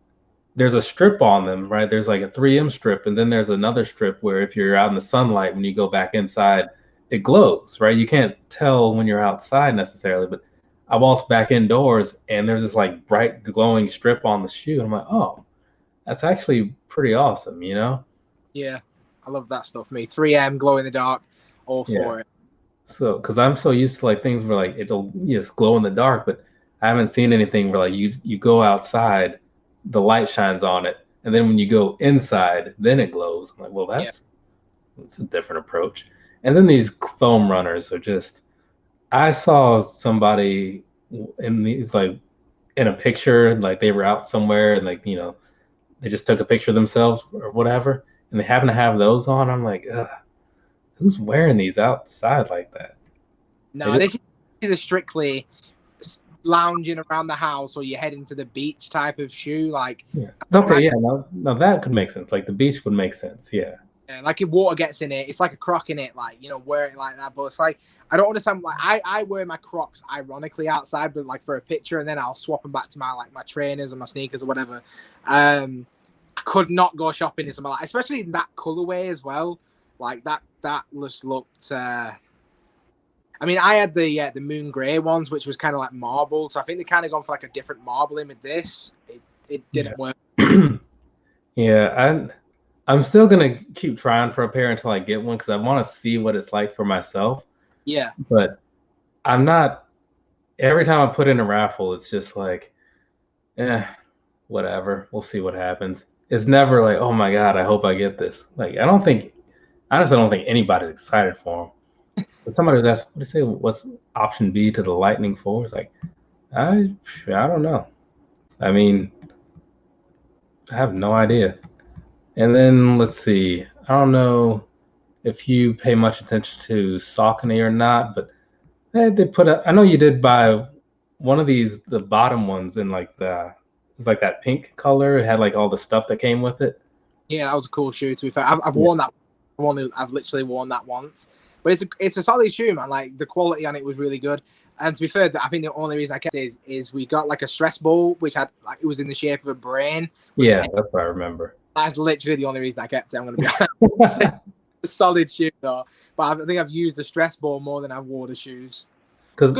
there's a strip on them, right? There's like a 3M strip, and then there's another strip where if you're out in the sunlight, when you go back inside, it glows, right? You can't tell when you're outside necessarily, but I walked back indoors and there's this like bright glowing strip on the shoe. And I'm like, oh, that's actually pretty awesome, Yeah, I love that stuff. 3M, glow in the dark, all for it. So, because I'm so used to like things where like it'll just glow in the dark, but I haven't seen anything where like you go outside, the light shines on it, and then when you go inside, then it glows. I'm like, well, that's a different approach. And then these foam runners are just, I saw somebody in these like in a picture, like they were out somewhere and like, they just took a picture of themselves or whatever, and they happen to have those on. I'm like, ugh, who's wearing these outside like that? No, this is strictly lounging around the house or you're heading to the beach type of shoe. Like, okay, no, that could make sense. Like the beach would make sense, yeah. Yeah, like if water gets in it, it's like a crock in it, like, you know, wear it like that. But it's like, I don't understand. Like, I wear my Crocs ironically outside, but like for a picture, and then I'll swap them back to my like my trainers and my sneakers or whatever. I could not go shopping in something like, especially in that colorway as well. Like that just looked. I mean, I had the moon grey ones, which was kind of like marble. So I think they kind of gone for like a different marbling with this. It didn't work. Yeah, I'm still gonna keep trying for a pair until I get one because I want to see what it's like for myself. Yeah. But I'm not. Every time I put in a raffle, it's just like, whatever. We'll see what happens. It's never like, oh my god, I hope I get this. Like, honestly, I don't think anybody's excited for them. But somebody was asked, what do you say? What's option B to the Lightning 4? It's like, I don't know. I mean, I have no idea. And then let's see. I don't know if you pay much attention to Saucony or not, but they put I know you did buy one of these, the bottom ones in like it's like that pink color. It had like all the stuff that came with it. Yeah, that was a cool shoe. To be fair, I've worn that one. I've literally worn that once, but it's a solid shoe, man. Like the quality on it was really good. And to be fair, I think the only reason I kept it is we got like a stress ball, which had like it was in the shape of a brain. Yeah, that's what I remember. That's literally the only reason I kept it. I'm gonna be honest. A solid shoe though, but I think I've used the stress ball more than I've worn the shoes. Because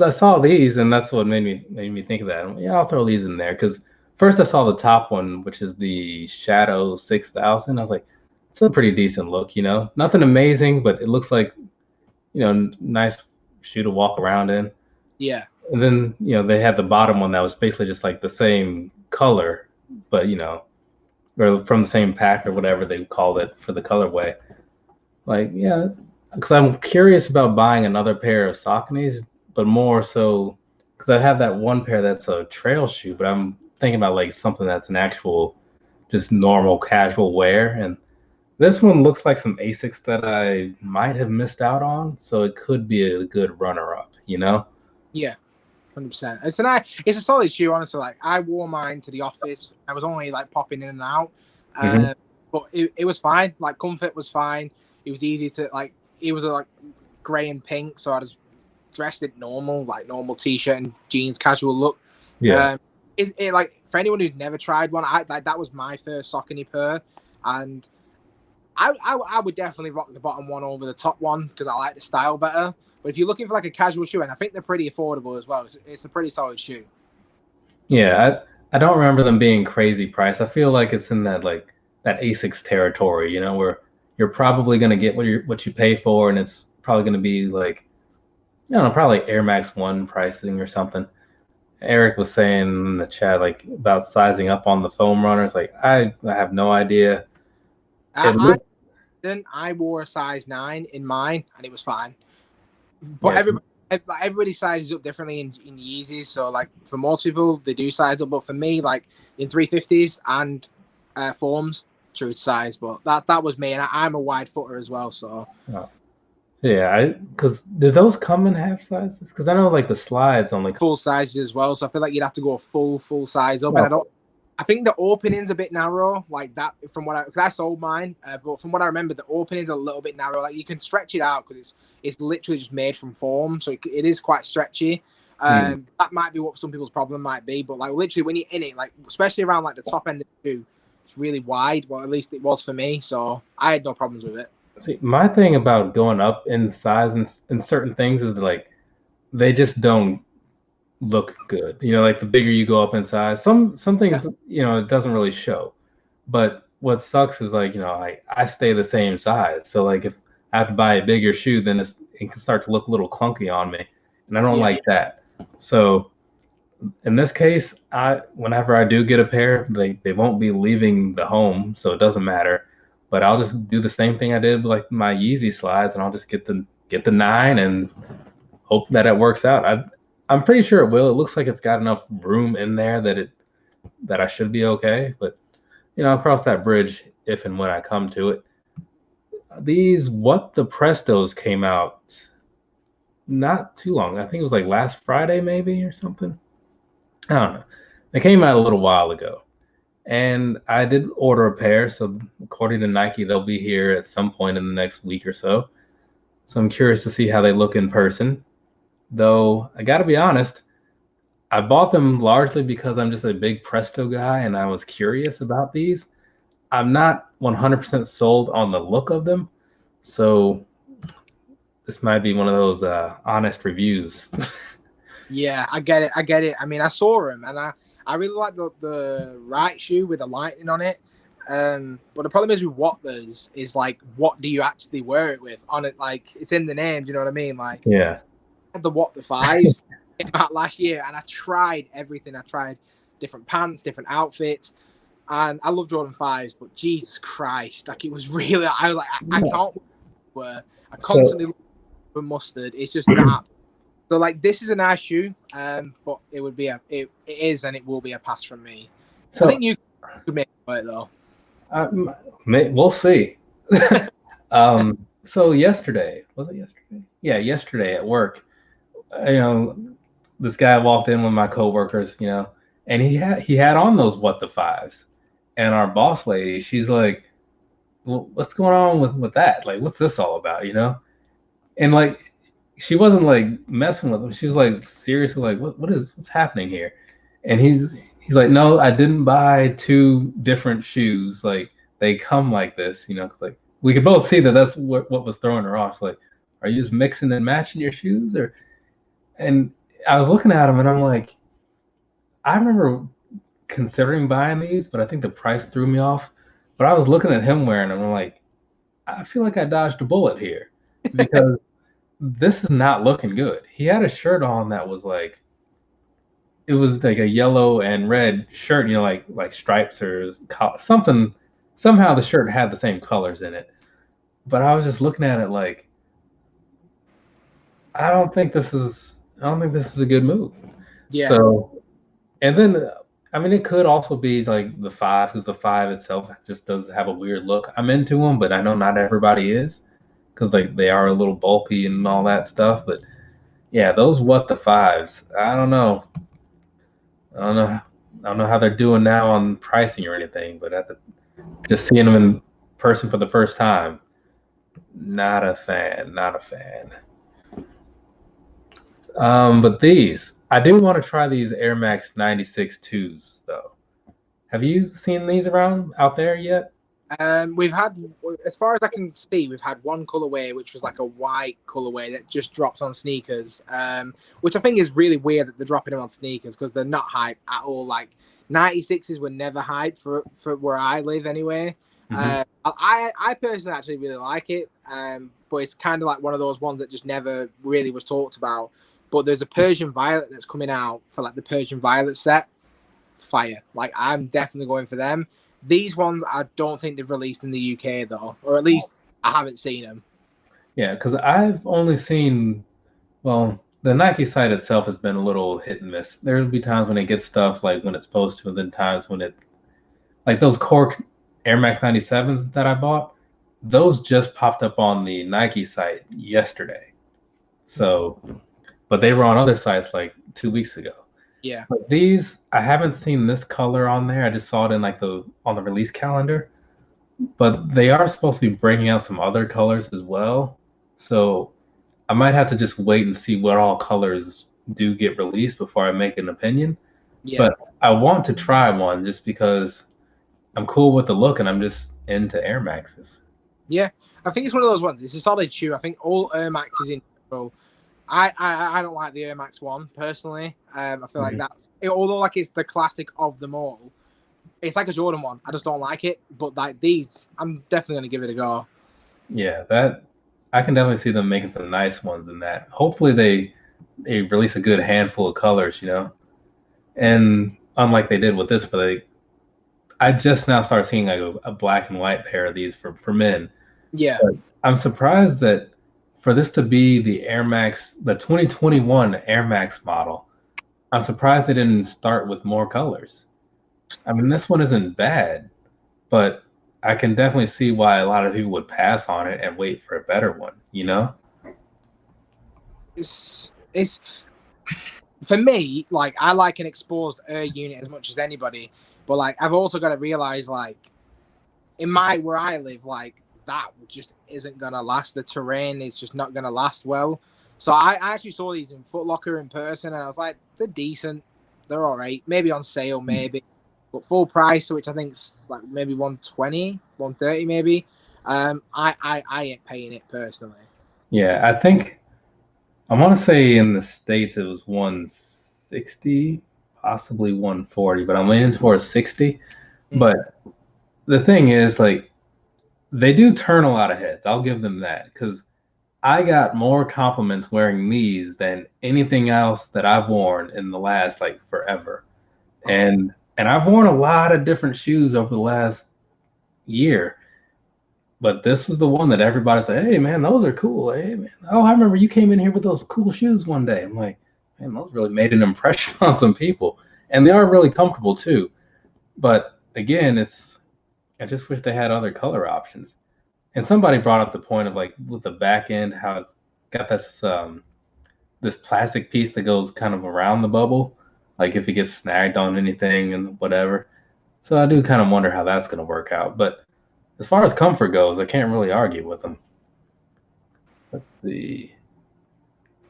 I saw these and that's what made me think of that. Yeah, I'll throw these in there because first I saw the top one, which is the Shadow 6000. I was like, it's a pretty decent look, you know, nothing amazing, but it looks like, you know, nice shoe to walk around in. Yeah. And then, you know, they had the bottom one that was basically just like the same color, but you know, or from the same pack or whatever they called it for the colorway. Like, yeah, because I'm curious about buying another pair of Sauconys, but more so because I have that one pair that's a trail shoe, but I'm thinking about like something that's an actual, just normal casual wear. And this one looks like some ASICs that I might have missed out on, so it could be a good runner-up, you know? Yeah. 100%. It's a solid shoe, honestly. Like I wore mine to the office. I was only like popping in and out, but it was fine. Like comfort was fine. It was easy to like. It was like grey and pink, so I just dressed it normal, like normal t-shirt and jeans, casual look. Yeah. It like for anyone who's never tried one, I like that was my first Saucony pair, and I would definitely rock the bottom one over the top one because I like the style better. But if you're looking for like a casual shoe, and I think they're pretty affordable as well, it's a pretty solid shoe. Yeah, I don't remember them being crazy price. I feel like it's in that like that ASICs territory, you know, where you're probably gonna get what you pay for, and it's probably gonna be like, I don't know, probably Air Max 1 pricing or something. Eric was saying in the chat like about sizing up on the foam runners. Like I have no idea. I wore a size 9 in mine, and it was fine. But everybody sizes up differently in Yeezys. So like for most people, they do size up. But for me, like in 350s and forms, true size. But that was me, and I'm a wide footer as well. So yeah, because do those come in half sizes? Because I know like the slides only full sizes as well. So I feel like you'd have to go full size up, and I think the opening's a bit narrow, like that. From what because I sold mine, but from what I remember, the opening's a little bit narrow. Like you can stretch it out because it's literally just made from foam, so it is quite stretchy. That might be what some people's problem might be, but like literally when you're in it, like especially around like the top end of the shoe, it's really wide. Well, at least it was for me, so I had no problems with it. See, my thing about going up in size and certain things is like they just don't look good. You know, like the bigger you go up in size, some things, you know, it doesn't really show. But what sucks is like, you know, I stay the same size. So like if I have to buy a bigger shoe, then it can start to look a little clunky on me. And I don't like that. So in this case, whenever I do get a pair, they won't be leaving the home, so it doesn't matter. But I'll just do the same thing I did with like my Yeezy slides, and I'll just get the 9 and hope that it works out. I'm pretty sure it will. It looks like it's got enough room in there that I should be okay. But you know, I'll cross that bridge if and when I come to it. These What the Prestos came out not too long. I think it was like last Friday maybe or something. I don't know. They came out a little while ago. And I did order a pair, so according to Nike, they'll be here at some point in the next week or so. So I'm curious to see how they look in person. Though I got to be honest, I bought them largely because I'm just a big Presto guy and I was curious about these. I'm not 100% sold on the look of them, so this might be one of those honest reviews. Yeah, I get it. I get it. I mean, I saw them, and I really like the right shoe with the lightning on it. But the problem is with Watlers is like, what do you actually wear it with on it? Like, it's in the name. Do you know what I mean? Like, Yeah. I had the Watler 5s came out last year, and I tried everything. I tried different pants, different outfits, and I love Jordan 5s. But Jesus Christ, like it was really. I was like, I can't wear. I constantly look for mustard. It's just not. So like this is a nice shoe, but it would be it is and it will be a pass from me. So, I think you could make it work though. We'll see. So yesterday, was it yesterday? Yeah, yesterday at work, this guy walked in with my coworkers, and he had on those what the fives, and our boss lady, she's like, well, what's going on with that? Like, what's this all about, And like, she wasn't like messing with him. She was like seriously like, what's happening here? And he's like, no, I didn't buy two different shoes. Like they come like this, because like we could both see that that's what was throwing her off. She's like, are you just mixing and matching your shoes or? And I was looking at him and I'm like, I remember considering buying these, but I think the price threw me off. But I was looking at him wearing them and I'm like, I feel like I dodged a bullet here because this is not looking good. He had a shirt on that was like, it was like a yellow and red shirt, like stripes or something. Somehow the shirt had the same colors in it. But I was just looking at it like, I don't think this is a good move. Yeah. So, and then, I mean, it could also be like the 5, because the 5 itself just does have a weird look. I'm into them, but I know not everybody is, because like they are a little bulky and all that stuff. But yeah, those what the 5s, I don't know. I don't know how they're doing now on pricing or anything, but just seeing them in person for the first time, not a fan. But I do want to try these Air Max 96 2s though. Have you seen these around out there yet? We've had, as far as I can see, we've had one colorway, which was like a white colorway that just dropped on sneakers, which I think is really weird that they're dropping them on sneakers because they're not hype at all. Like 96s were never hype for where I live anyway. Mm-hmm. I personally actually really like it, but it's kind of like one of those ones that just never really was talked about. But there's a Persian Violet that's coming out for like the Persian Violet set. Fire. Like I'm definitely going for them. These ones, I don't think they've released in the UK though, or at least I haven't seen them. Yeah, because I've only seen, well, the Nike site itself has been a little hit and miss. There'll be times when it gets stuff like when it's supposed to, and then times when like those core Air Max 97s that I bought, those just popped up on the Nike site yesterday. So, but they were on other sites like 2 weeks ago. Yeah. But these, I haven't seen this color on there. I just saw it in like on the release calendar. But they are supposed to be bringing out some other colors as well. So I might have to just wait and see what all colors do get released before I make an opinion. Yeah. But I want to try one just because I'm cool with the look and I'm just into Air Maxes. Yeah, I think it's one of those ones. It's a solid shoe. I think all Air Maxes in general. I don't like the Air Max 1 personally. I feel like although like it's the classic of them all, it's like a Jordan 1. I just don't like it. But like these, I'm definitely gonna give it a go. Yeah, that I can definitely see them making some nice ones in that. Hopefully they release a good handful of colors, and unlike they did with this, but I just now start seeing like a black and white pair of these for men. Yeah, but I'm surprised that for this to be the Air Max, the 2021 Air Max model, I'm surprised they didn't start with more colors. I mean, this one isn't bad, but I can definitely see why a lot of people would pass on it and wait for a better one, It's for me, like I like an exposed air unit as much as anybody, But like, I've also got to realize, like, where I live, like, that just isn't gonna last. The terrain is just not gonna last well. So I actually saw these in Foot Locker in person, and I was like, they're decent, they're all right, maybe on sale, maybe, but full price, which I think is like maybe 120, 130, maybe. I ain't paying it personally. Yeah, I think I want to say in the States it was 160, possibly 140, but I'm leaning towards 60. But the thing is, like, they do turn a lot of heads. I'll give them that because I got more compliments wearing these than anything else that I've worn in the last like forever. And I've worn a lot of different shoes over the last year. But this was the one that everybody said, "Hey man, those are cool. Hey man, oh I remember you came in here with those cool shoes one day." I'm like, man, those really made an impression on some people, and they are really comfortable too. But again, I just wish they had other color options. And somebody brought up the point of like with the back end, how it's got this plastic piece that goes kind of around the bubble, like if it gets snagged on anything and whatever. So I do kind of wonder how that's going to work out. But as far as comfort goes, I can't really argue with them. Let's see.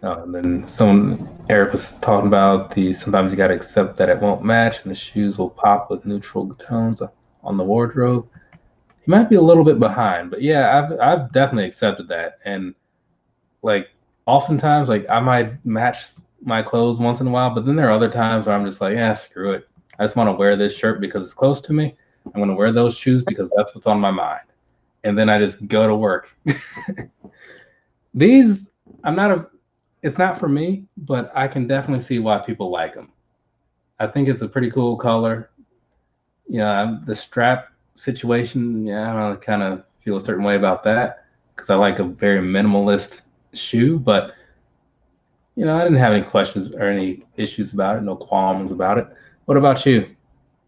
Oh, and then Eric was talking about sometimes you got to accept that it won't match and the shoes will pop with neutral tones on the wardrobe. He might be a little bit behind, but yeah, I've definitely accepted that. And like oftentimes, like I might match my clothes once in a while, but then there are other times where I'm just like, yeah, screw it. I just want to wear this shirt because it's close to me. I'm going to wear those shoes because that's what's on my mind. And then I just go to work. These, it's not for me, but I can definitely see why people like them. I think it's a pretty cool color. You know, the strap situation, yeah, I kind of feel a certain way about that because I like a very minimalist shoe, but you know, I didn't have any questions or any issues about it, no qualms about it. What about you?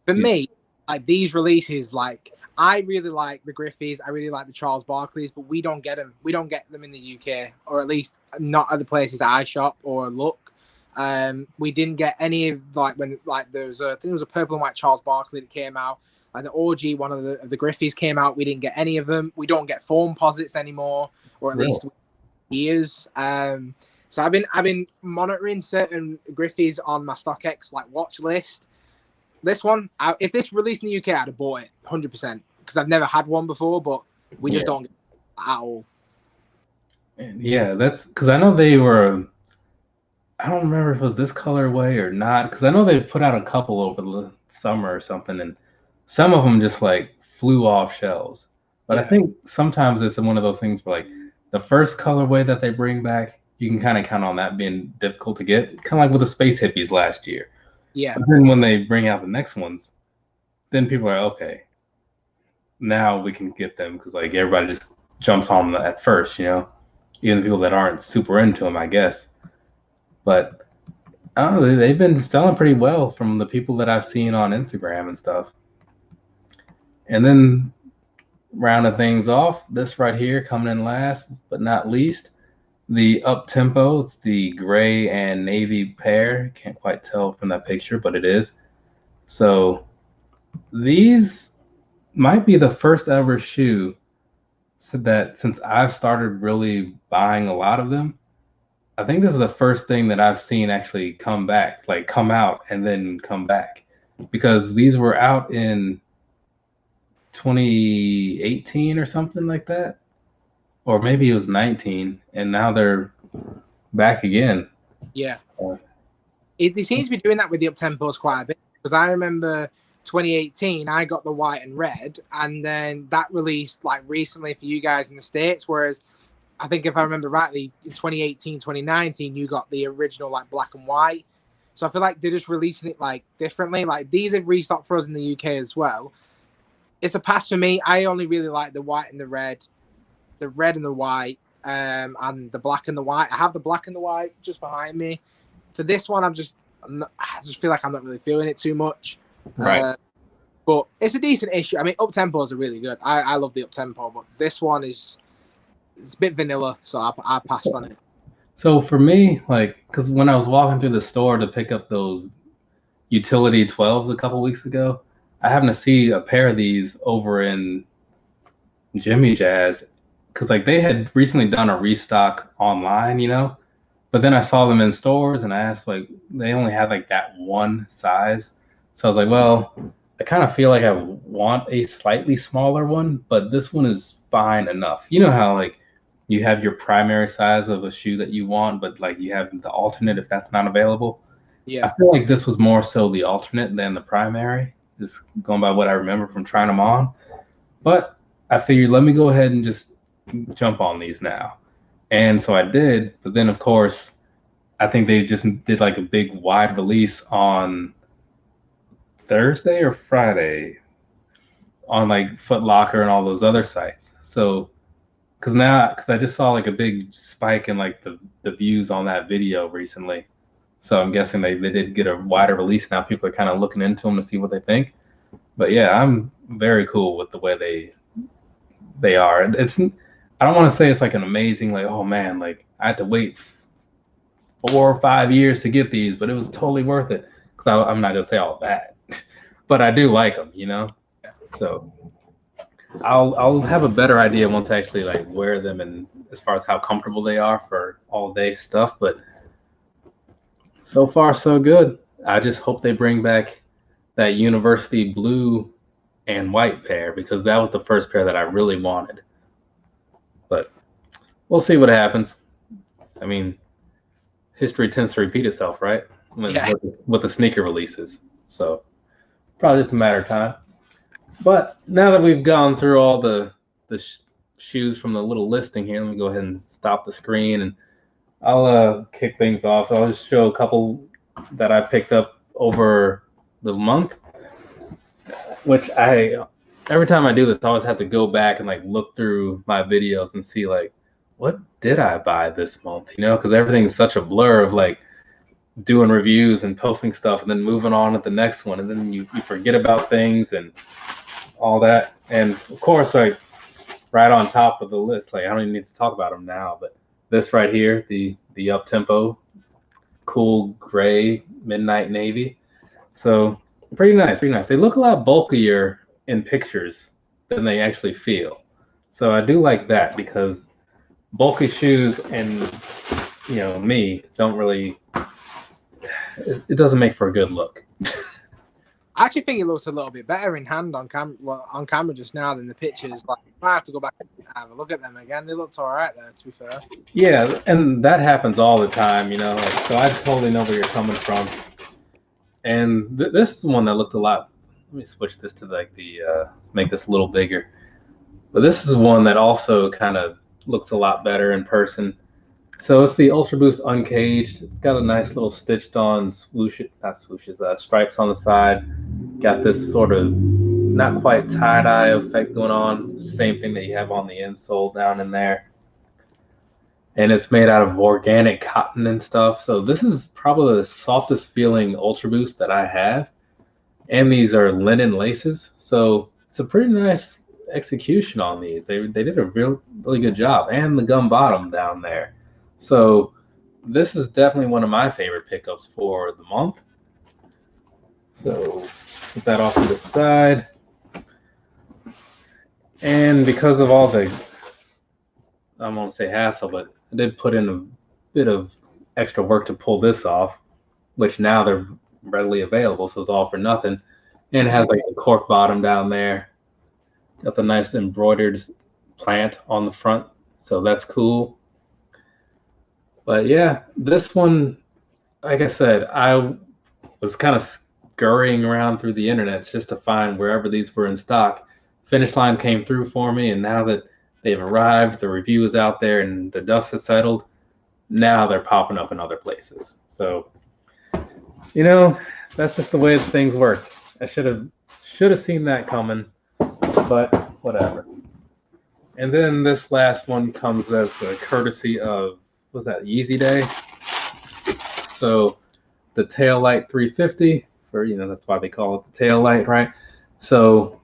For me, like these releases, like I really like the Griffeys, I really like the Charles Barkleys, but we don't get them. We don't get them in the UK, or at least not at the places that I shop or look. We didn't get any of like when like I think there was a purple and white Charles Barkley that came out. Like the OG one of the Griffeys came out. We didn't get any of them. We don't get foam posits anymore, or at least years. So I've been monitoring certain Griffeys on my StockX like watch list. This one, if this released in the UK, I'd have bought it 100% because I've never had one before, but we just don't get it at all. Yeah, that's because I know they were. I don't remember if it was this colorway or not because I know they put out a couple over the summer or something, and some of them just like flew off shelves. But I think sometimes it's one of those things where like the first colorway that they bring back, you can kind of count on that being difficult to get, kind of like with the Space Hippies last year. Yeah. But then when they bring out the next ones, then people are okay. Now we can get them because like everybody just jumps on them at first, you know, even the people that aren't super into them, I guess. But I don't know, they've been selling pretty well from the people that I've seen on Instagram and stuff. And then rounding things off, this right here coming in last but not least, the up tempo. It's the gray and navy pair. Can't quite tell from that picture, but it is. So these might be the first ever shoe that since I've started really buying a lot of them, I think this is the first thing that I've seen actually come back, like come out and then come back, because these were out in 2018 or something like that, or maybe it was 19, and now they're back again. Yeah, they seem to be doing that with the up tempos quite a bit because I remember 2018 I got the white and red, and then that released like recently for you guys in the States, whereas I think if I remember rightly, in 2018, 2019, you got the original like black and white. So I feel like they're just releasing it like differently. Like these have restocked for us in the UK as well. It's a pass for me. I only really like the white and the red and the white, and the black and the white. I have the black and the white just behind me. For this one, I just feel like I'm not really feeling it too much. Right. But it's a decent issue. I mean, up tempos are really good. I love the up tempo, but this one it's a bit vanilla, so I passed on it. So for me, like, because when I was walking through the store to pick up those utility 12s a couple weeks ago, I happened to see a pair of these over in Jimmy Jazz because like they had recently done a restock online, but then I saw them in stores and I asked like they only had like that one size. So I was like, well, I kind of feel like I want a slightly smaller one, but this one is fine enough. You know how like you have your primary size of a shoe that you want, but like you have the alternate if that's not available. I Yeah. feel like this was more so the alternate than the primary, just going by what I remember from trying them on. But I figured let me go ahead and just jump on these now. And so I did, but then of course, I think they just did like a big wide release on Thursday or Friday on like Foot Locker and all those other sites. So because I just saw like a big spike in like the views on that video recently. So I'm guessing they did get a wider release. Now people are kind of looking into them to see what they think. But yeah, I'm very cool with the way they are. It's I don't want to say it's like an amazing like, oh man, like I had to wait 4 or 5 years to get these, but it was totally worth it because I'm not gonna say all that, but I do like them, So I'll have a better idea once I actually like wear them and as far as how comfortable they are for all day stuff. But so far so good. I just hope they bring back that university blue and white pair because that was the first pair that I really wanted. But we'll see what happens. I mean, history tends to repeat itself, right? With the sneaker releases. So probably just a matter of time. But now that we've gone through all the shoes from the little listing here, let me go ahead and stop the screen and I'll kick things off. I'll just show a couple that I picked up over the month, which every time I do this, I always have to go back and like look through my videos and see like, what did I buy this month? Because everything's such a blur of like doing reviews and posting stuff and then moving on to the next one. And then you forget about things and all that. And of course, like right on top of the list, like I don't even need to talk about them now, but this right here, the up-tempo cool gray midnight navy. So pretty nice. They look a lot bulkier in pictures than they actually feel. So I do like that because bulky shoes and me don't really, it doesn't make for a good look. I actually think it looks a little bit better in hand on camera just now than the pictures. Like I have to go back and have a look at them again. They looked all right there, to be fair. Yeah, and that happens all the time, like, so I totally know where you're coming from. And this is one that looked a lot. Let me switch this to like let's make this a little bigger. But this is one that also kind of looks a lot better in person. So it's the Ultra Boost Uncaged. It's got a nice little stitched on stripes on the side. Got this sort of not quite tie-dye effect going on. Same thing that you have on the insole down in there. And it's made out of organic cotton and stuff. So this is probably the softest feeling Ultra Boost that I have. And these are linen laces. So it's a pretty nice execution on these. They did a really good job. And the gum bottom down there. So this is definitely one of my favorite pickups for the month. So put that off to the side. And because of all the, I won't say hassle, but I did put in a bit of extra work to pull this off, which now they're readily available, so it's all for nothing. And it has like a cork bottom down there. Got the nice embroidered plant on the front, so that's cool. But yeah, this one, like I said, I was kind of scurrying around through the internet just to find wherever these were in stock. Finish line came through for me, and now that they've arrived, the review is out there, and the dust has settled, now they're popping up in other places. So, that's just the way things work. I should have seen that coming, but whatever. And then this last one comes as a courtesy of, was that Yeezy Day? So the Tail Light 350, that's why they call it the Tail Light, right? So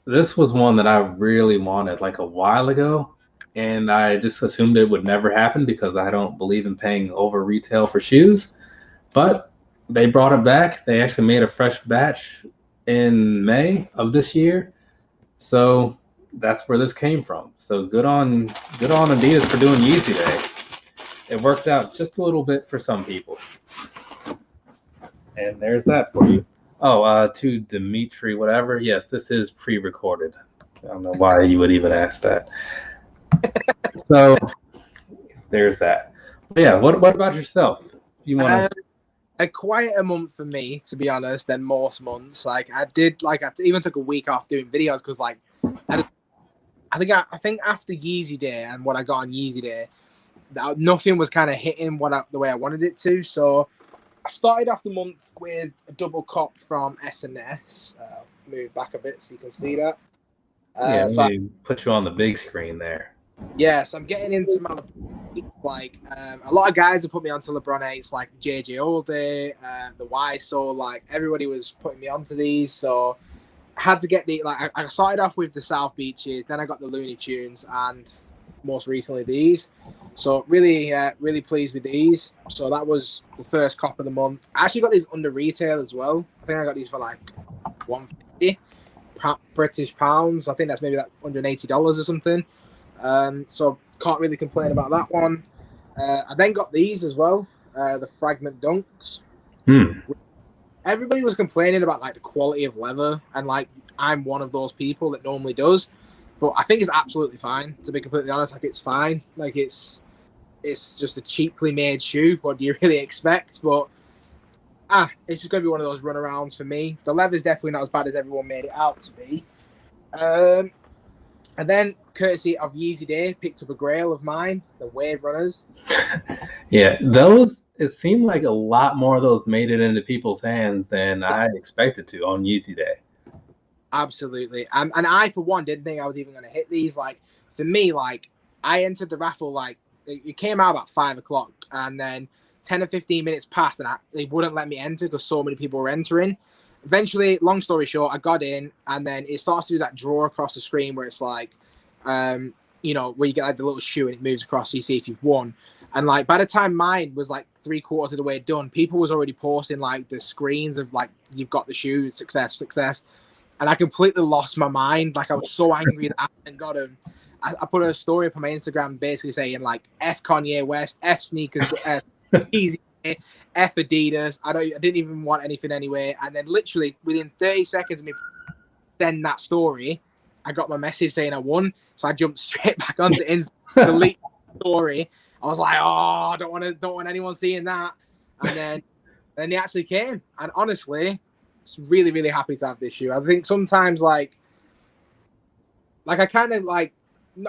this was one that I really wanted like a while ago, and I just assumed it would never happen because I don't believe in paying over retail for shoes. But they brought it back. They actually made a fresh batch in May of this year. So that's where this came from. So good on Adidas for doing Yeezy Day. It worked out just a little bit for some people. And there's that for you. Oh, to Dimitri, whatever. Yes, this is pre-recorded. I don't know why you would even ask that. So there's that. But yeah, what about yourself? You want to? A quieter month for me, to be honest, than most months. Like I even took a week off doing videos because like I think after Yeezy Day and what I got on Yeezy Day, nothing was kind of hitting the way I wanted it to. So I started off the month with a double cop from S&S. Move back a bit so you can see that. Let me put you on the big screen there. Yes, I'm getting into my like a lot of guys have put me onto LeBron 8s, like JJ Allday, the YSO, like everybody was putting me onto these, so I had to get I started off with the South Beaches, then I got the Looney Tunes, and most recently these. So really pleased with these. So that was the first cop of the month. I actually got these under retail as well. I think I got these for like $150 British pounds. I think that's maybe like $180 or something. So can't really complain about that one. I then got these as well, the Fragment Dunks. Everybody was complaining about like the quality of leather, and like I'm one of those people that normally does, but I think it's absolutely fine, to be completely honest. Like it's fine. Like it's just a cheaply made shoe. What do you really expect? But it's just gonna be one of those runarounds for me. The leather's definitely not as bad as everyone made it out to be. And then, courtesy of Yeezy Day, picked up a grail of mine, the Wave Runners. Yeah, those, it seemed like a lot more of those made it into people's hands than I expected to on Yeezy Day. Absolutely. And I, for one, didn't think I was even going to hit these. Like, for me, like, I entered the raffle, like, it came out about 5 o'clock, and then 10 or 15 minutes passed, and they wouldn't let me enter because so many people were entering. Eventually, long story short, I got in, and then it starts to do that draw across the screen where it's like, where you get like the little shoe and it moves across so you see if you've won. And like by the time mine was like 3/4 of the way done, people was already posting like the screens of like, you've got the shoe, success. And I completely lost my mind. Like I was so angry that I hadn't got them. I put a story up on my Instagram basically saying like F Kanye West, F sneakers, easy. F Adidas. I didn't even want anything anyway. And then literally within 30 seconds of me send that story, I got my message saying I won. So I jumped straight back onto Instagram, delete the story. I was like, I don't want anyone seeing that. And then they actually came. And honestly, it's really, really happy to have this shoe. I think sometimes like I kind of like,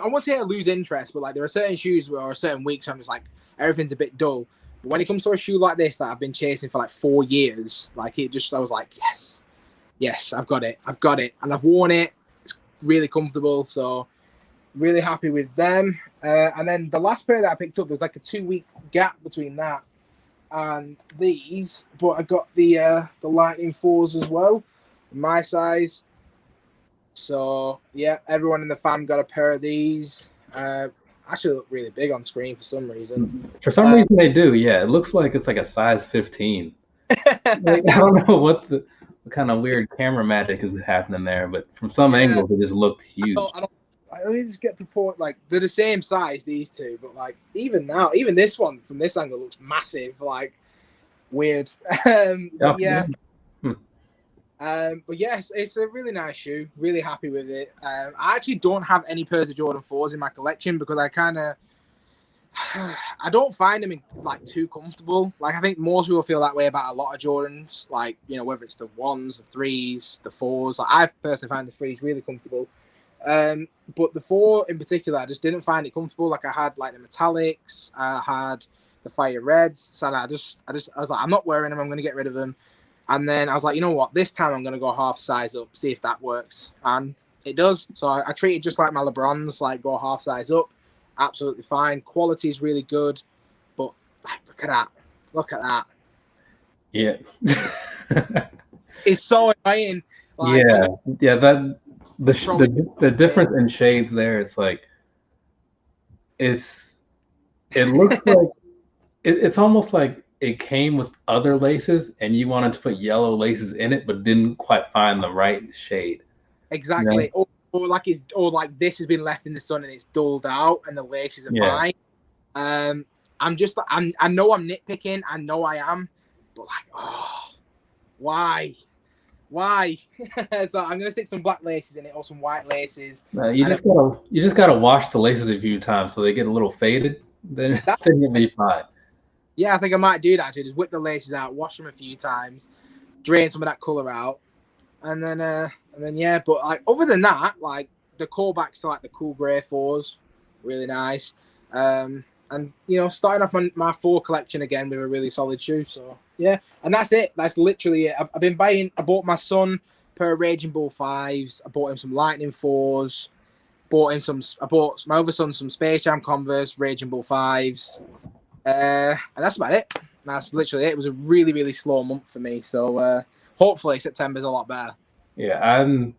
I won't say I lose interest, but like there are certain shoes or certain weeks where I'm just like, everything's a bit dull. But when it comes to a shoe like this that I've been chasing for like 4 years, like I was like, yes, I've got it. And I've worn it. It's really comfortable. So really happy with them. And then the last pair that I picked up, there was like a 2-week gap between that and these, but I got the Lightning 4s as well, my size. So yeah, everyone in the fam got a pair of these. Actually look really big on screen for some reason. For some reason they do, yeah. It looks like it's like a size 15. Like, I don't know what kind of weird camera magic is happening there, but from some angles it just looked huge. Let me just get the point. Like they're the same size, these two, but like even now, even this one from this angle looks massive, like weird. But yes, it's a really nice shoe. Really happy with it. I actually don't have any pairs of Jordan 4s in my collection because I don't find them like too comfortable. Like I think most people feel that way about a lot of Jordans. Like whether it's the 1s, the 3s, the 4s. Like I personally find the 3s really comfortable. But the 4 in particular, I just didn't find it comfortable. Like I had like the metallics, I had the fire reds. So I was like, I'm not wearing them. I'm going to get rid of them. And then I was like, you know what? This time I'm going to go half size up, see if that works. And it does. So I treat it just like my LeBrons, like go half size up. Absolutely fine. Quality is really good. But like, look at that. Yeah. It's so annoying. Like, that the difference in shades there, it's like it looks like it's almost like it came with other laces and you wanted to put yellow laces in it, but didn't quite find the right shade. Exactly. You know? Or like this has been left in the sun and it's dulled out and the laces are fine. I know I'm nitpicking. I know I am, but like, oh, why? So I'm gonna stick some black laces in it or some white laces. You just gotta wash the laces a few times so they get a little faded. Then you'll be fine. Yeah, I think I might do that actually. Just whip the laces out, wash them a few times, drain some of that color out, and then yeah. But like other than that, like the callbacks to like the cool grey 4s, really nice. And starting off my 4 collection again with a really solid shoe. So yeah, and that's it. That's literally it. I've been buying. I bought my son a pair of Raging Bull 5s. I bought him some Lightning 4s. I bought my other son some Space Jam Converse Raging Bull 5s. And that's about it. That's literally it. It was a really, really slow month for me. So hopefully September's a lot better. Yeah, I'm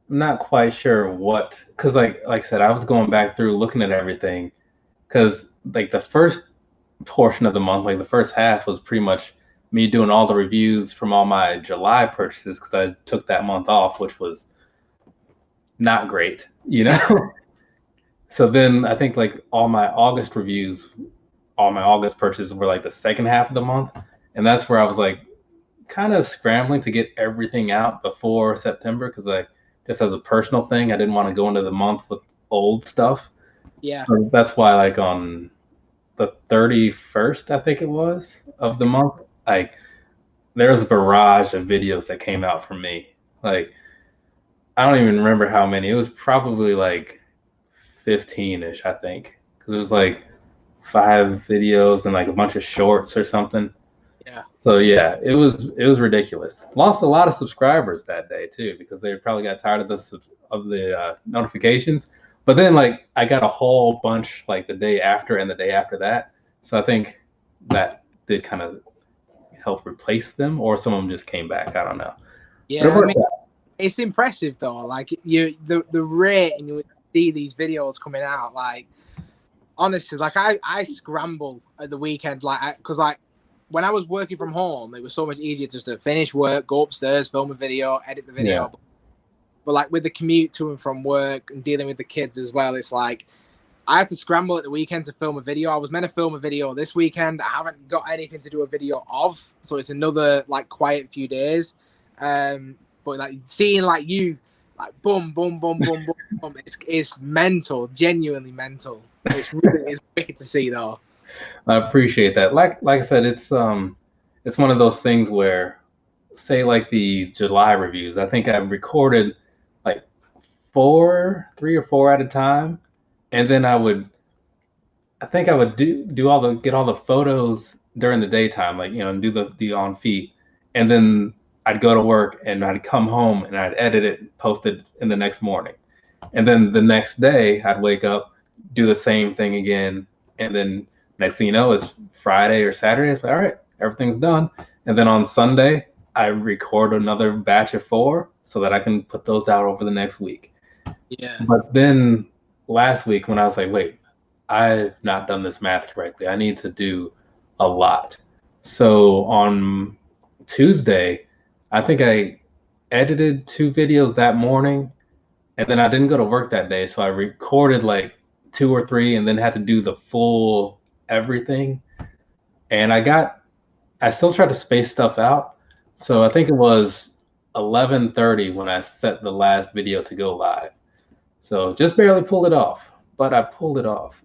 not quite sure what, because like I said, I was going back through looking at everything, because like the first portion of the month, like the first half, was pretty much me doing all the reviews from all my July purchases, because I took that month off, which was not great, So then I think like all my August purchases were like the second half of the month, and that's where I was like kind of scrambling to get everything out before September, because I just, as a personal thing, I didn't want to go into the month with old stuff. Yeah. So that's why like on the 31st, I think it was, of the month, like there was a barrage of videos that came out from me. Like I don't even remember how many. It was probably like 15-ish, I think, because it was like 5 videos and like a bunch of shorts or something. Yeah. So yeah, it was ridiculous. Lost a lot of subscribers that day too, because they probably got tired of the notifications. But then like I got a whole bunch like the day after and the day after that. So I think that did kind of help replace them, or some of them just came back. I don't know. Yeah, I mean, it's impressive though. Like the rate, and you see these videos coming out. Like honestly, like I scramble at the weekend, because like when I was working from home, it was so much easier just to finish work, go upstairs, film a video, edit the video. Yeah. But like with the commute to and from work and dealing with the kids as well, it's like I have to scramble at the weekend to film a video. I was meant to film a video this weekend. I haven't got anything to do a video of, so it's another like quiet few days. But like seeing like you, like boom, boom, boom, boom, boom, boom, it's mental, genuinely mental. It's wicked to see though. I appreciate that. Like I said, it's one of those things where, say like the July reviews, I think I recorded like 3 or 4 at a time, and then I would get all the photos during the daytime, like do the on feet, and then I'd go to work and I'd come home and I'd edit it, post it in the next morning, and then the next day I'd wake up, do the same thing again, and then next thing you know, it's Friday or Saturday. It's like, all right, everything's done. And then on Sunday, I record another batch of 4 so that I can put those out over the next week. Yeah. But then last week, when I was like, wait, I've not done this math correctly. I need to do a lot. So on Tuesday, I think I edited 2 videos that morning, and then I didn't go to work that day. So I recorded like 2 or 3 and then had to do the full everything. And I still tried to space stuff out. So I think it was 11:30 when I set the last video to go live. So just barely pulled it off, but I pulled it off.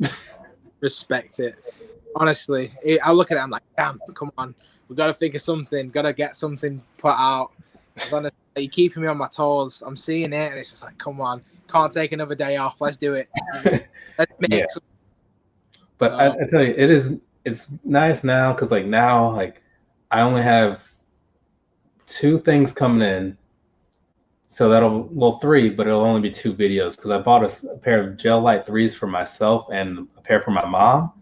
Respect it. Honestly, I look at it, I'm like, damn, come on. We got to think of something. Got to get something put out. Honestly, you're keeping me on my toes. I'm seeing it, and it's just like, come on. Can't take another day off. Let's do it. Let's make some. But I tell you, it's nice now, because like now, like I only have 2 things coming in, so 3, but it'll only be 2 videos, because I bought a pair of Gel Light 3s for myself and a pair for my mom.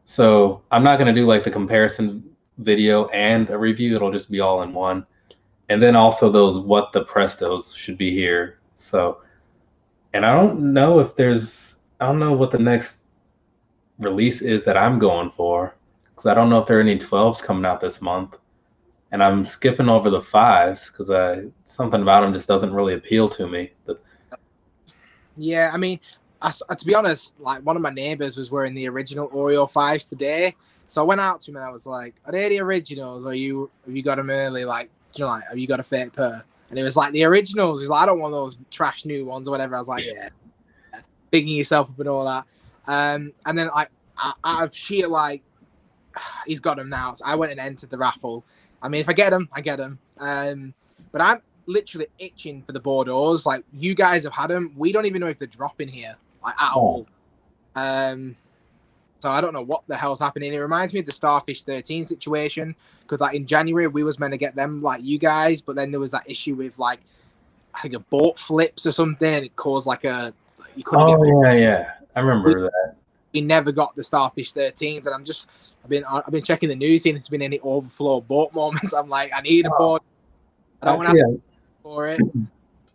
So I'm not gonna do like the comparison video and a review. It'll just be all in one. And then also those What the Prestos should be here. So, and I don't know what the next release is that I'm going for. because I don't know if there are any 12s coming out this month. And I'm skipping over the 5s because something about them just doesn't really appeal to me. Yeah, I mean, to be honest, like one of my neighbors was wearing the original Oreo 5s today. So I went out to him and I was like, "Are they the originals? Or have you got them early? Like, you know, like, have you got a fake pair?" And it was like the originals. He's like, "I don't want those trash new ones or whatever." I was like, "Yeah, bigging yourself up and all that." And then out of sheer like, he's got them now. So I went and entered the raffle. I mean, if I get them, I get them. But I'm literally itching for the Bordeaux. Like, you guys have had them. We don't even know if they're dropping here, like, at all. So I don't know what the hell's happening. It reminds me of the Starfish 13 situation, because like in January we was meant to get them like you guys, but then there was that issue with like I think a boat flips or something, and it caused like you couldn't get. Oh yeah, I remember that. We never got the Starfish 13s, and I've been checking the news, seeing if there's been any overflow boat moments. I'm like, I need a boat. I don't want to have for it.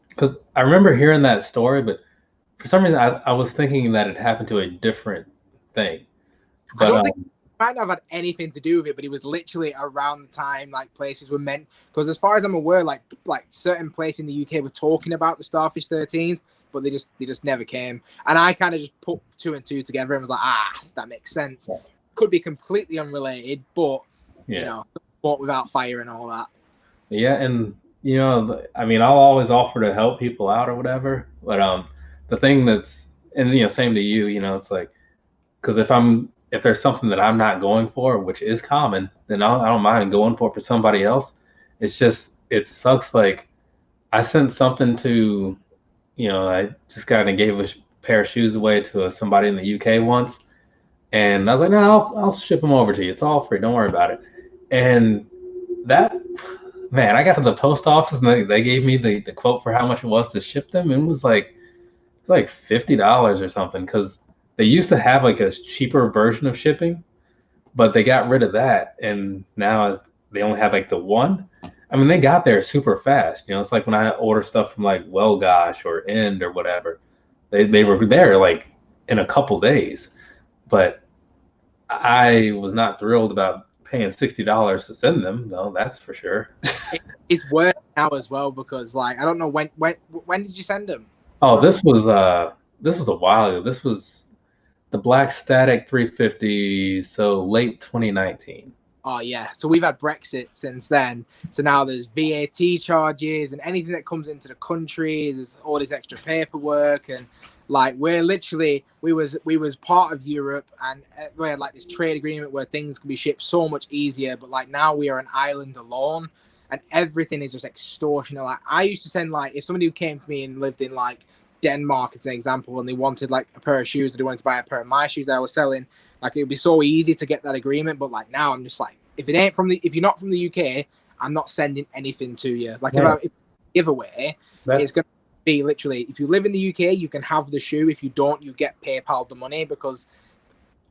Because I remember hearing that story, but for some reason I was thinking that it happened to a different thing. But, I don't think it might not have had anything to do with it, but it was literally around the time like places were meant. Because as far as I'm aware, like certain places in the UK were talking about the Starfish 13s, but they just never came. And I kind of just put 2 and 2 together and was like, that makes sense. Yeah. Could be completely unrelated, but you know, sport without fire and all that. Yeah, and you know, I mean, I'll always offer to help people out or whatever. But the thing that's, and you know, same to you, you know, it's like, because if there's something that I'm not going for, which is common, then I don't mind going for somebody else. It's just, it sucks. Like, I sent something to, you know, I just kind of gave a pair of shoes away to somebody in the UK once, and I was like, no, I'll ship them over to you. It's all free. Don't worry about it. And that, man, I got to the post office and they gave me the quote for how much it was to ship them. And it was like $50 or something, because they used to have like a cheaper version of shipping, but they got rid of that, and now they only have like the one. I mean, they got there super fast. You know, it's like when I order stuff from like Well Gosh or End or whatever, they were there like in a couple days. But I was not thrilled about paying $60 to send them, though. That's for sure. It's worse now as well, because like I don't know when did you send them? Oh, this was a while ago. This was the Black Static 350, so late 2019. Oh yeah, so we've had Brexit since then. So now there's VAT charges, and anything that comes into the country, there's all this extra paperwork, and like we was part of Europe, and we had like this trade agreement where things could be shipped so much easier. But like now we are an island alone, and everything is just extortionate. Like I used to send, like, if somebody who came to me and lived in like Denmark, as an example, and they wanted like a pair of shoes, or they wanted to buy a pair of my shoes that I was selling, like it would be so easy to get that agreement. But like now I'm just like, if you're not from the UK, I'm not sending anything to you. Like if I give away, it's going to be literally, if you live in the UK, you can have the shoe. If you don't, you get PayPal the money, because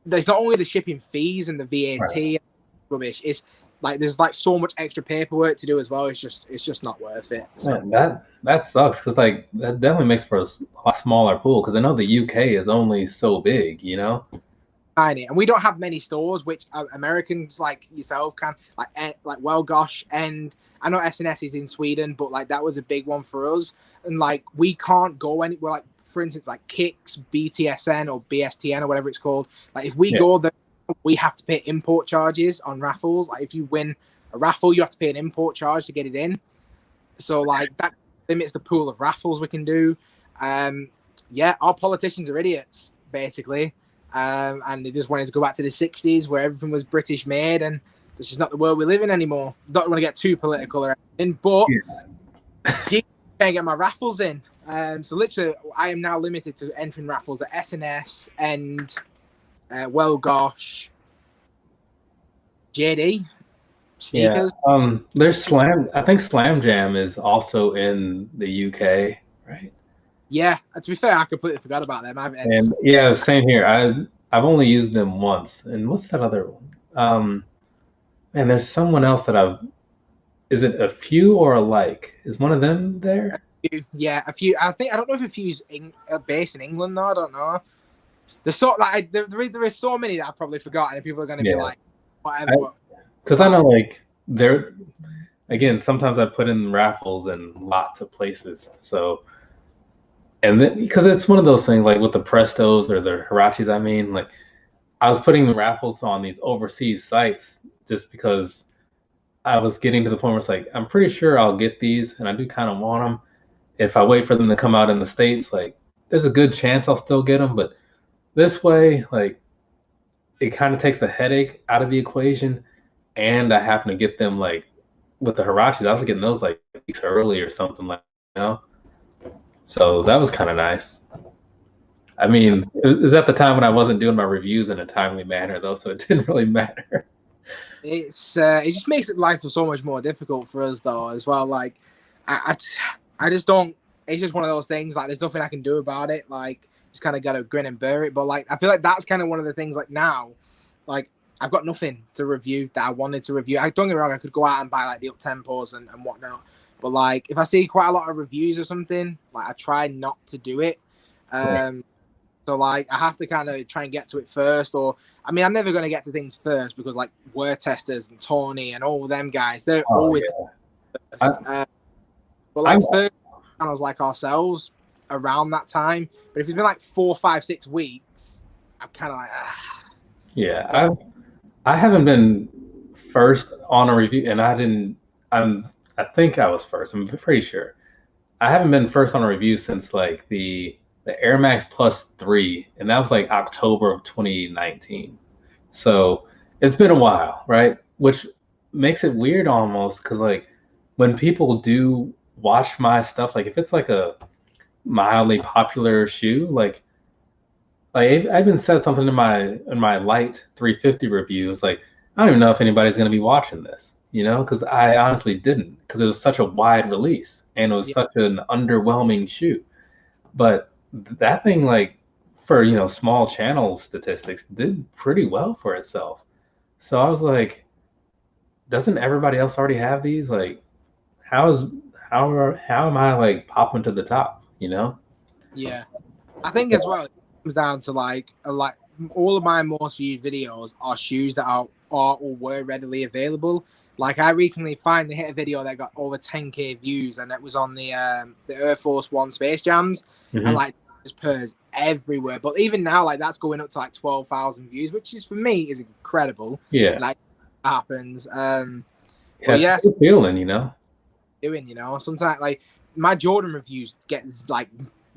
there's not only the shipping fees and the VAT rubbish, it's like there's like so much extra paperwork to do as well. It's just not worth it. So. Man, that sucks, because like that definitely makes for a lot smaller pool, because I know the UK is only so big, you know. Tiny, and we don't have many stores, which Americans like yourself can, like Well Gosh, and I know S&S is in Sweden, but like that was a big one for us, and like we can't go anywhere. Like for instance, like Kicks, BTSN or BSTN or whatever it's called. Like if we go there, we have to pay import charges on raffles. Like if you win a raffle, you have to pay an import charge to get it in. So like that limits the pool of raffles we can do. Our politicians are idiots, basically. And they just wanted to go back to the 60s where everything was British made, and this is not the world we live in anymore. Don't want to get too political or anything, but I can't get my raffles in. So literally, I am now limited to entering raffles at S&S and Well Gosh, JD, Sneakers. Yeah. There's Slam. I think Slam Jam is also in the UK, right? Yeah, to be fair, I completely forgot about them. I haven't entered. And yeah, same here. I've only used them once. And what's that other one? And there's someone else that is it A Few or Alike? Is one of them there? Yeah, A Few. I don't know if A Few's based in England though. I don't know. There's there is so many that I've probably forgotten, and people are going to be like, whatever. Because I know like there again, sometimes I put in raffles in lots of places. So and then because it's one of those things like with the Prestos or the Hirachis, I mean, like I was putting the raffles on these overseas sites just because I was getting to the point where it's like, I'm pretty sure I'll get these and I do kind of want them. If I wait for them to come out in the States, like there's a good chance I'll still get them. But this way, like it kind of takes the headache out of the equation. And I happen to get them like with the Hirachis, I was getting those like weeks early or something like, you know? So that was kind of nice. I mean, it was at the time when I wasn't doing my reviews in a timely manner though, so it didn't really matter. It just makes life so much more difficult for us though as well. Like I just don't. It's just one of those things. Like there's nothing I can do about it. Like just kind of gotta grin and bear it. But like I feel like that's kind of one of the things. Like now, like I've got nothing to review that I wanted to review. I don't get me wrong. I could go out and buy like the up tempos and whatnot. But like if I see quite a lot of reviews or something, like I try not to do it. So like I have to kind of try and get to it first, or I mean I'm never going to get to things first because like Word Testers and Tony and all them guys, they're always first. But like first channels like ourselves around that time. But if it's been like 4, 5, 6 weeks, I'm kind of like Yeah, I haven't been first on a review, and I think I was first. I'm pretty sure. I haven't been first on a review since like the Air Max Plus 3, and that was like October of 2019. So it's been a while, right? Which makes it weird almost because like when people do watch my stuff, like if it's like a mildly popular shoe, like I even said something in my light 350 reviews, like I don't even know if anybody's gonna be watching this, you know, because I honestly didn't, because it was such a wide release and it was such an underwhelming shoe. But that thing, like for small channel statistics, did pretty well for itself. So I was like, doesn't everybody else already have these? Like, how am I like popping to the top? You know? yeah. I think as well it comes down to like all of my most viewed videos are shoes that are or were readily available. Like I recently finally hit a video that got over 10K views, and it was on the Air Force One Space Jams, and like there's pairs everywhere. But even now, like that's going up to like 12,000 views, which is for me is incredible. Yeah. Like happens. But yeah, it's feeling, you know. Sometimes like my Jordan reviews get like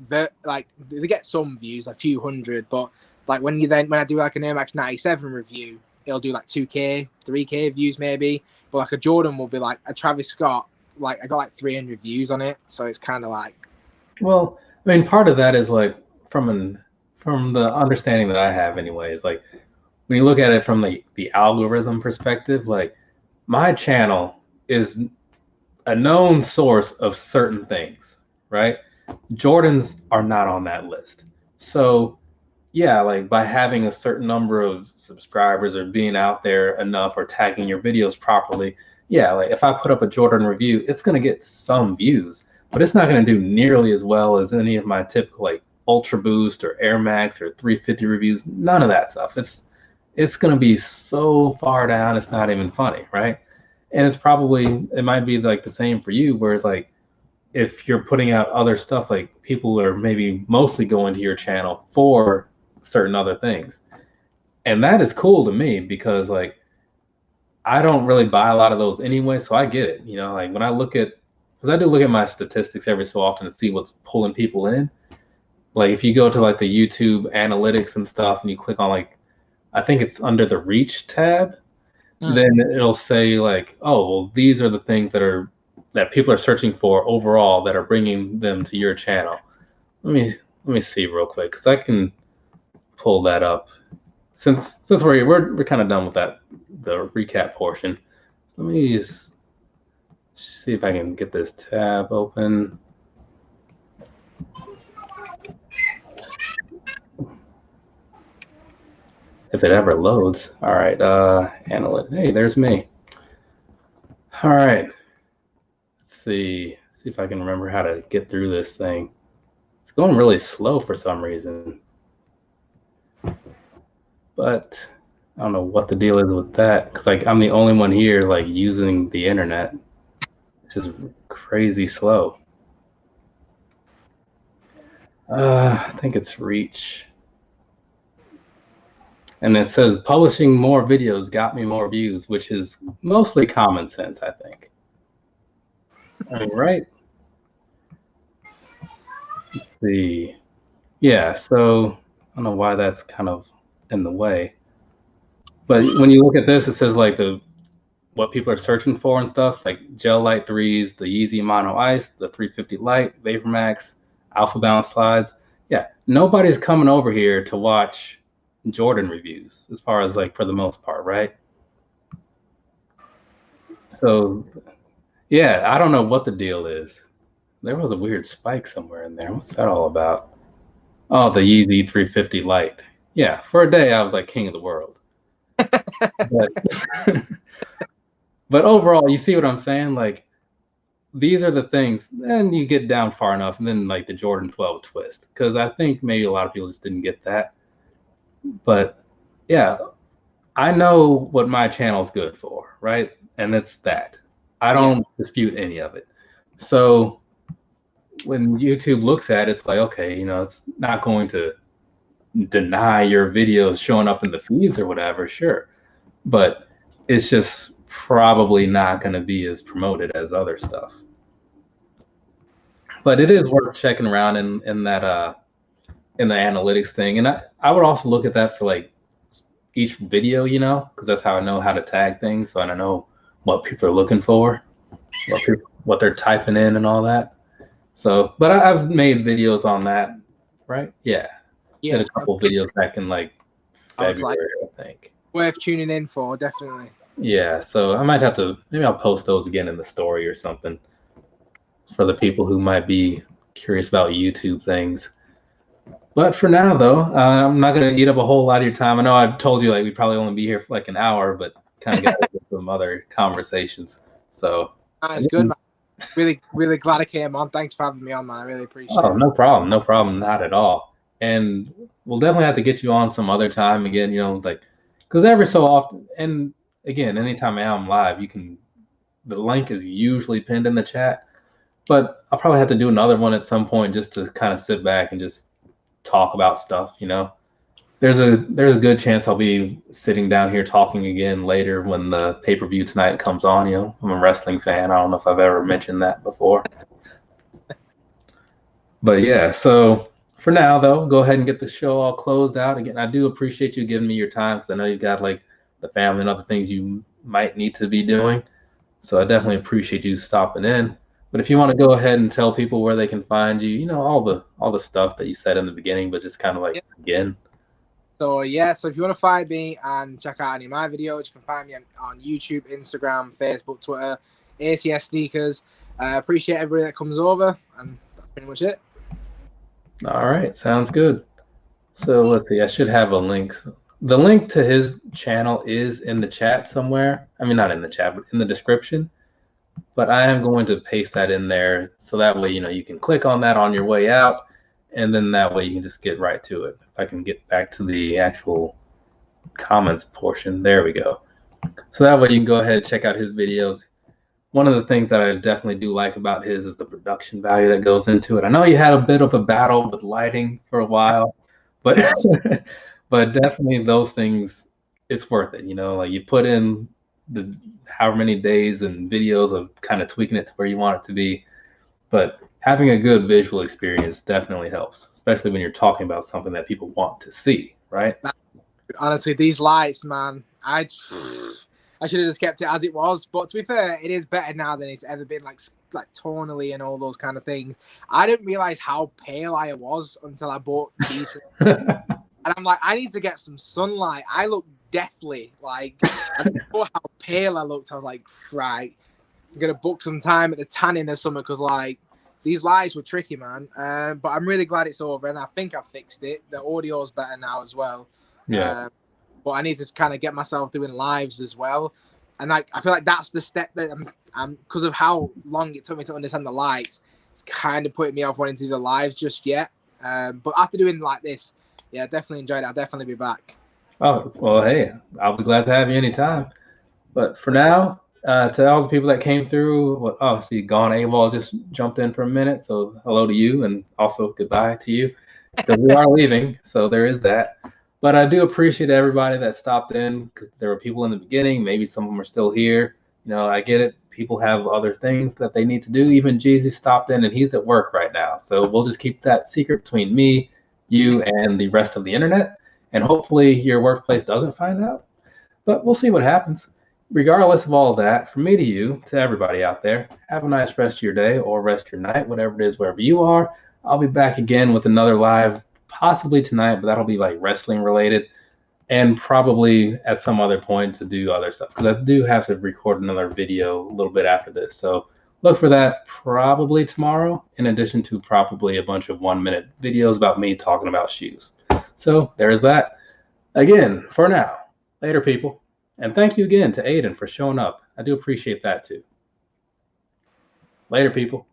they get some views, a few hundred, but like when I do like an Air Max 97 review, it'll do like 2K, 3K views maybe. But like a Jordan will be like a Travis Scott, like I got like 300 views on it, so it's kind of like. Well, I mean, part of that is like from the understanding that I have, anyways. Like when you look at it from the algorithm perspective, like my channel is a known source of certain things, right? Jordans are not on that list. So yeah, like by having a certain number of subscribers or being out there enough or tagging your videos properly, yeah, like if I put up a Jordan review, it's gonna get some views, but it's not gonna do nearly as well as any of my typical like Ultra Boost or Air Max or 350 reviews. None of that stuff. It's gonna be so far down, it's not even funny, right? And it might be like the same for you, where it's like if you're putting out other stuff, like people are maybe mostly going to your channel for certain other things. And that is cool to me because like I don't really buy a lot of those anyway, so I get it. Like when I look at, because I do look at my statistics every so often to see what's pulling people in. Like if you go to like the YouTube analytics and stuff and you click on like, I think it's under the reach tab, then it'll say like, oh, well, these are the things that people are searching for overall that are bringing them to your channel. Let me see real quick, because I can pull that up since we're kind of done with the recap portion. So let me just see if I can get this tab open. If it ever loads. All right, analytics. Hey, there's me. All right, let's see if I can remember how to get through this thing. It's going really slow for some reason. But I don't know what the deal is with that, because like I'm the only one here like using the internet. It's just crazy slow. I think it's reach. And it says publishing more videos got me more views, which is mostly common sense, I think. All right. Let's see. Yeah, so I don't know why that's kind of in the way. But when you look at this, it says like what people are searching for and stuff, like Gel Light 3s, the Yeezy Mono Ice, the 350 Light, Vapor Max, Alpha Bounce Slides. Yeah, nobody's coming over here to watch Jordan reviews, as far as like for the most part, right? So yeah, I don't know what the deal is. There was a weird spike somewhere in there. What's that all about? Oh, the Yeezy 350 Light. Yeah, for a day I was like king of the world. But, but overall, you see what I'm saying? Like, these are the things, then you get down far enough, and then like the Jordan 12 twist, because I think maybe a lot of people just didn't get that. But yeah, I know what my channel's good for, right? And it's that. I don't dispute any of it. So when YouTube looks at it, it's like, okay, you know, it's not going to deny your videos showing up in the feeds or whatever, sure. But it's just probably not going to be as promoted as other stuff. But it is worth checking around in that in the analytics thing. And I would also look at that for like each video, you know, because that's how I know how to tag things. So I know what people are looking for, what they're typing in and all that. So, but I've made videos on that, right? Yeah. Did a couple videos back in like February, I think. Worth tuning in for, definitely. Yeah, so I might have to, maybe I'll post those again in the story or something for the people who might be curious about YouTube things. But for now, though, I'm not going to eat up a whole lot of your time. I know I told you like we'd probably only be here for like an hour, but kind of got some other conversations. So it's good, man. Really, really glad I came on. Thanks for having me on, man. I really appreciate it. Oh, no problem. No problem. Not at all. And we'll definitely have to get you on some other time again, you know, like, because every so often, and again, anytime I am live, the link is usually pinned in the chat, but I'll probably have to do another one at some point just to kind of sit back and just talk about stuff, you know. There's a good chance I'll be sitting down here talking again later when the pay-per-view tonight comes on, you know. I'm a wrestling fan. I don't know if I've ever mentioned that before. But yeah, so for now, though, go ahead and get the show all closed out. Again, I do appreciate you giving me your time because I know you've got like the family and other things you might need to be doing. So I definitely appreciate you stopping in. But if you want to go ahead and tell people where they can find you, you know, all the stuff that you said in the beginning, but just kind of like again. So yeah, so if you want to find me and check out any of my videos, you can find me on YouTube, Instagram, Facebook, Twitter, ACS Sneakers. I appreciate everybody that comes over, and that's pretty much it. All right, sounds good. So let's see, I should have a link. The link to his channel is in the chat somewhere. I mean, not in the chat, but in the description. But I am going to paste that in there so that way, you know, you can click on that on your way out, and then that way you can just get right to it. If I can get back to the actual comments portion, there we go. So that way you can go ahead and check out his videos. One of the things that I definitely do like about his is the production value that goes into it. I know you had a bit of a battle with lighting for a while, but but definitely those things, it's worth it. You know, like you put in the however many days and videos of kind of tweaking it to where you want it to be, but having a good visual experience definitely helps, especially when you're talking about something that people want to see, right? Honestly, these lights, man, I should have just kept it as it was. But to be fair, it is better now than it's ever been, like tonally and all those kind of things. I didn't realize how pale I was until I bought these. And I'm like, I need to get some sunlight. I look deathly. Like, I didn't know how pale I looked. I was like, right, I'm going to book some time at the tanning or something because, like, these lights were tricky, man. But I'm really glad it's over, and I think I fixed it. The audio's better now as well. Yeah. But I need to kind of get myself doing lives as well. And like, I feel like that's the step that I'm because of how long it took me to understand the lights, it's kind of putting me off wanting to do the lives just yet. But after doing like this, yeah, definitely enjoyed it. I'll definitely be back. Oh, well, hey, I'll be glad to have you anytime. But for now, to all the people that came through, oh, see, Gone AWOL just jumped in for a minute. So hello to you and also goodbye to you because we are leaving. So there is that. But I do appreciate everybody that stopped in because there were people in the beginning. Maybe some of them are still here. I get it. People have other things that they need to do. Even Jeezy stopped in and he's at work right now. So we'll just keep that secret between me, you, and the rest of the internet. And hopefully your workplace doesn't find out. But we'll see what happens. Regardless of all of that, from me to you, to everybody out there, have a nice rest of your day or rest of your night, whatever it is, wherever you are. I'll be back again with another live, possibly tonight, but that'll be like wrestling related and probably at some other point to do other stuff because I do have to record another video a little bit after this. So look for that probably tomorrow, in addition to probably a bunch of 1-minute videos about me talking about shoes. So there's that. Again, for now, later, people. And thank you again to Aiden for showing up. I do appreciate that too. Later, people.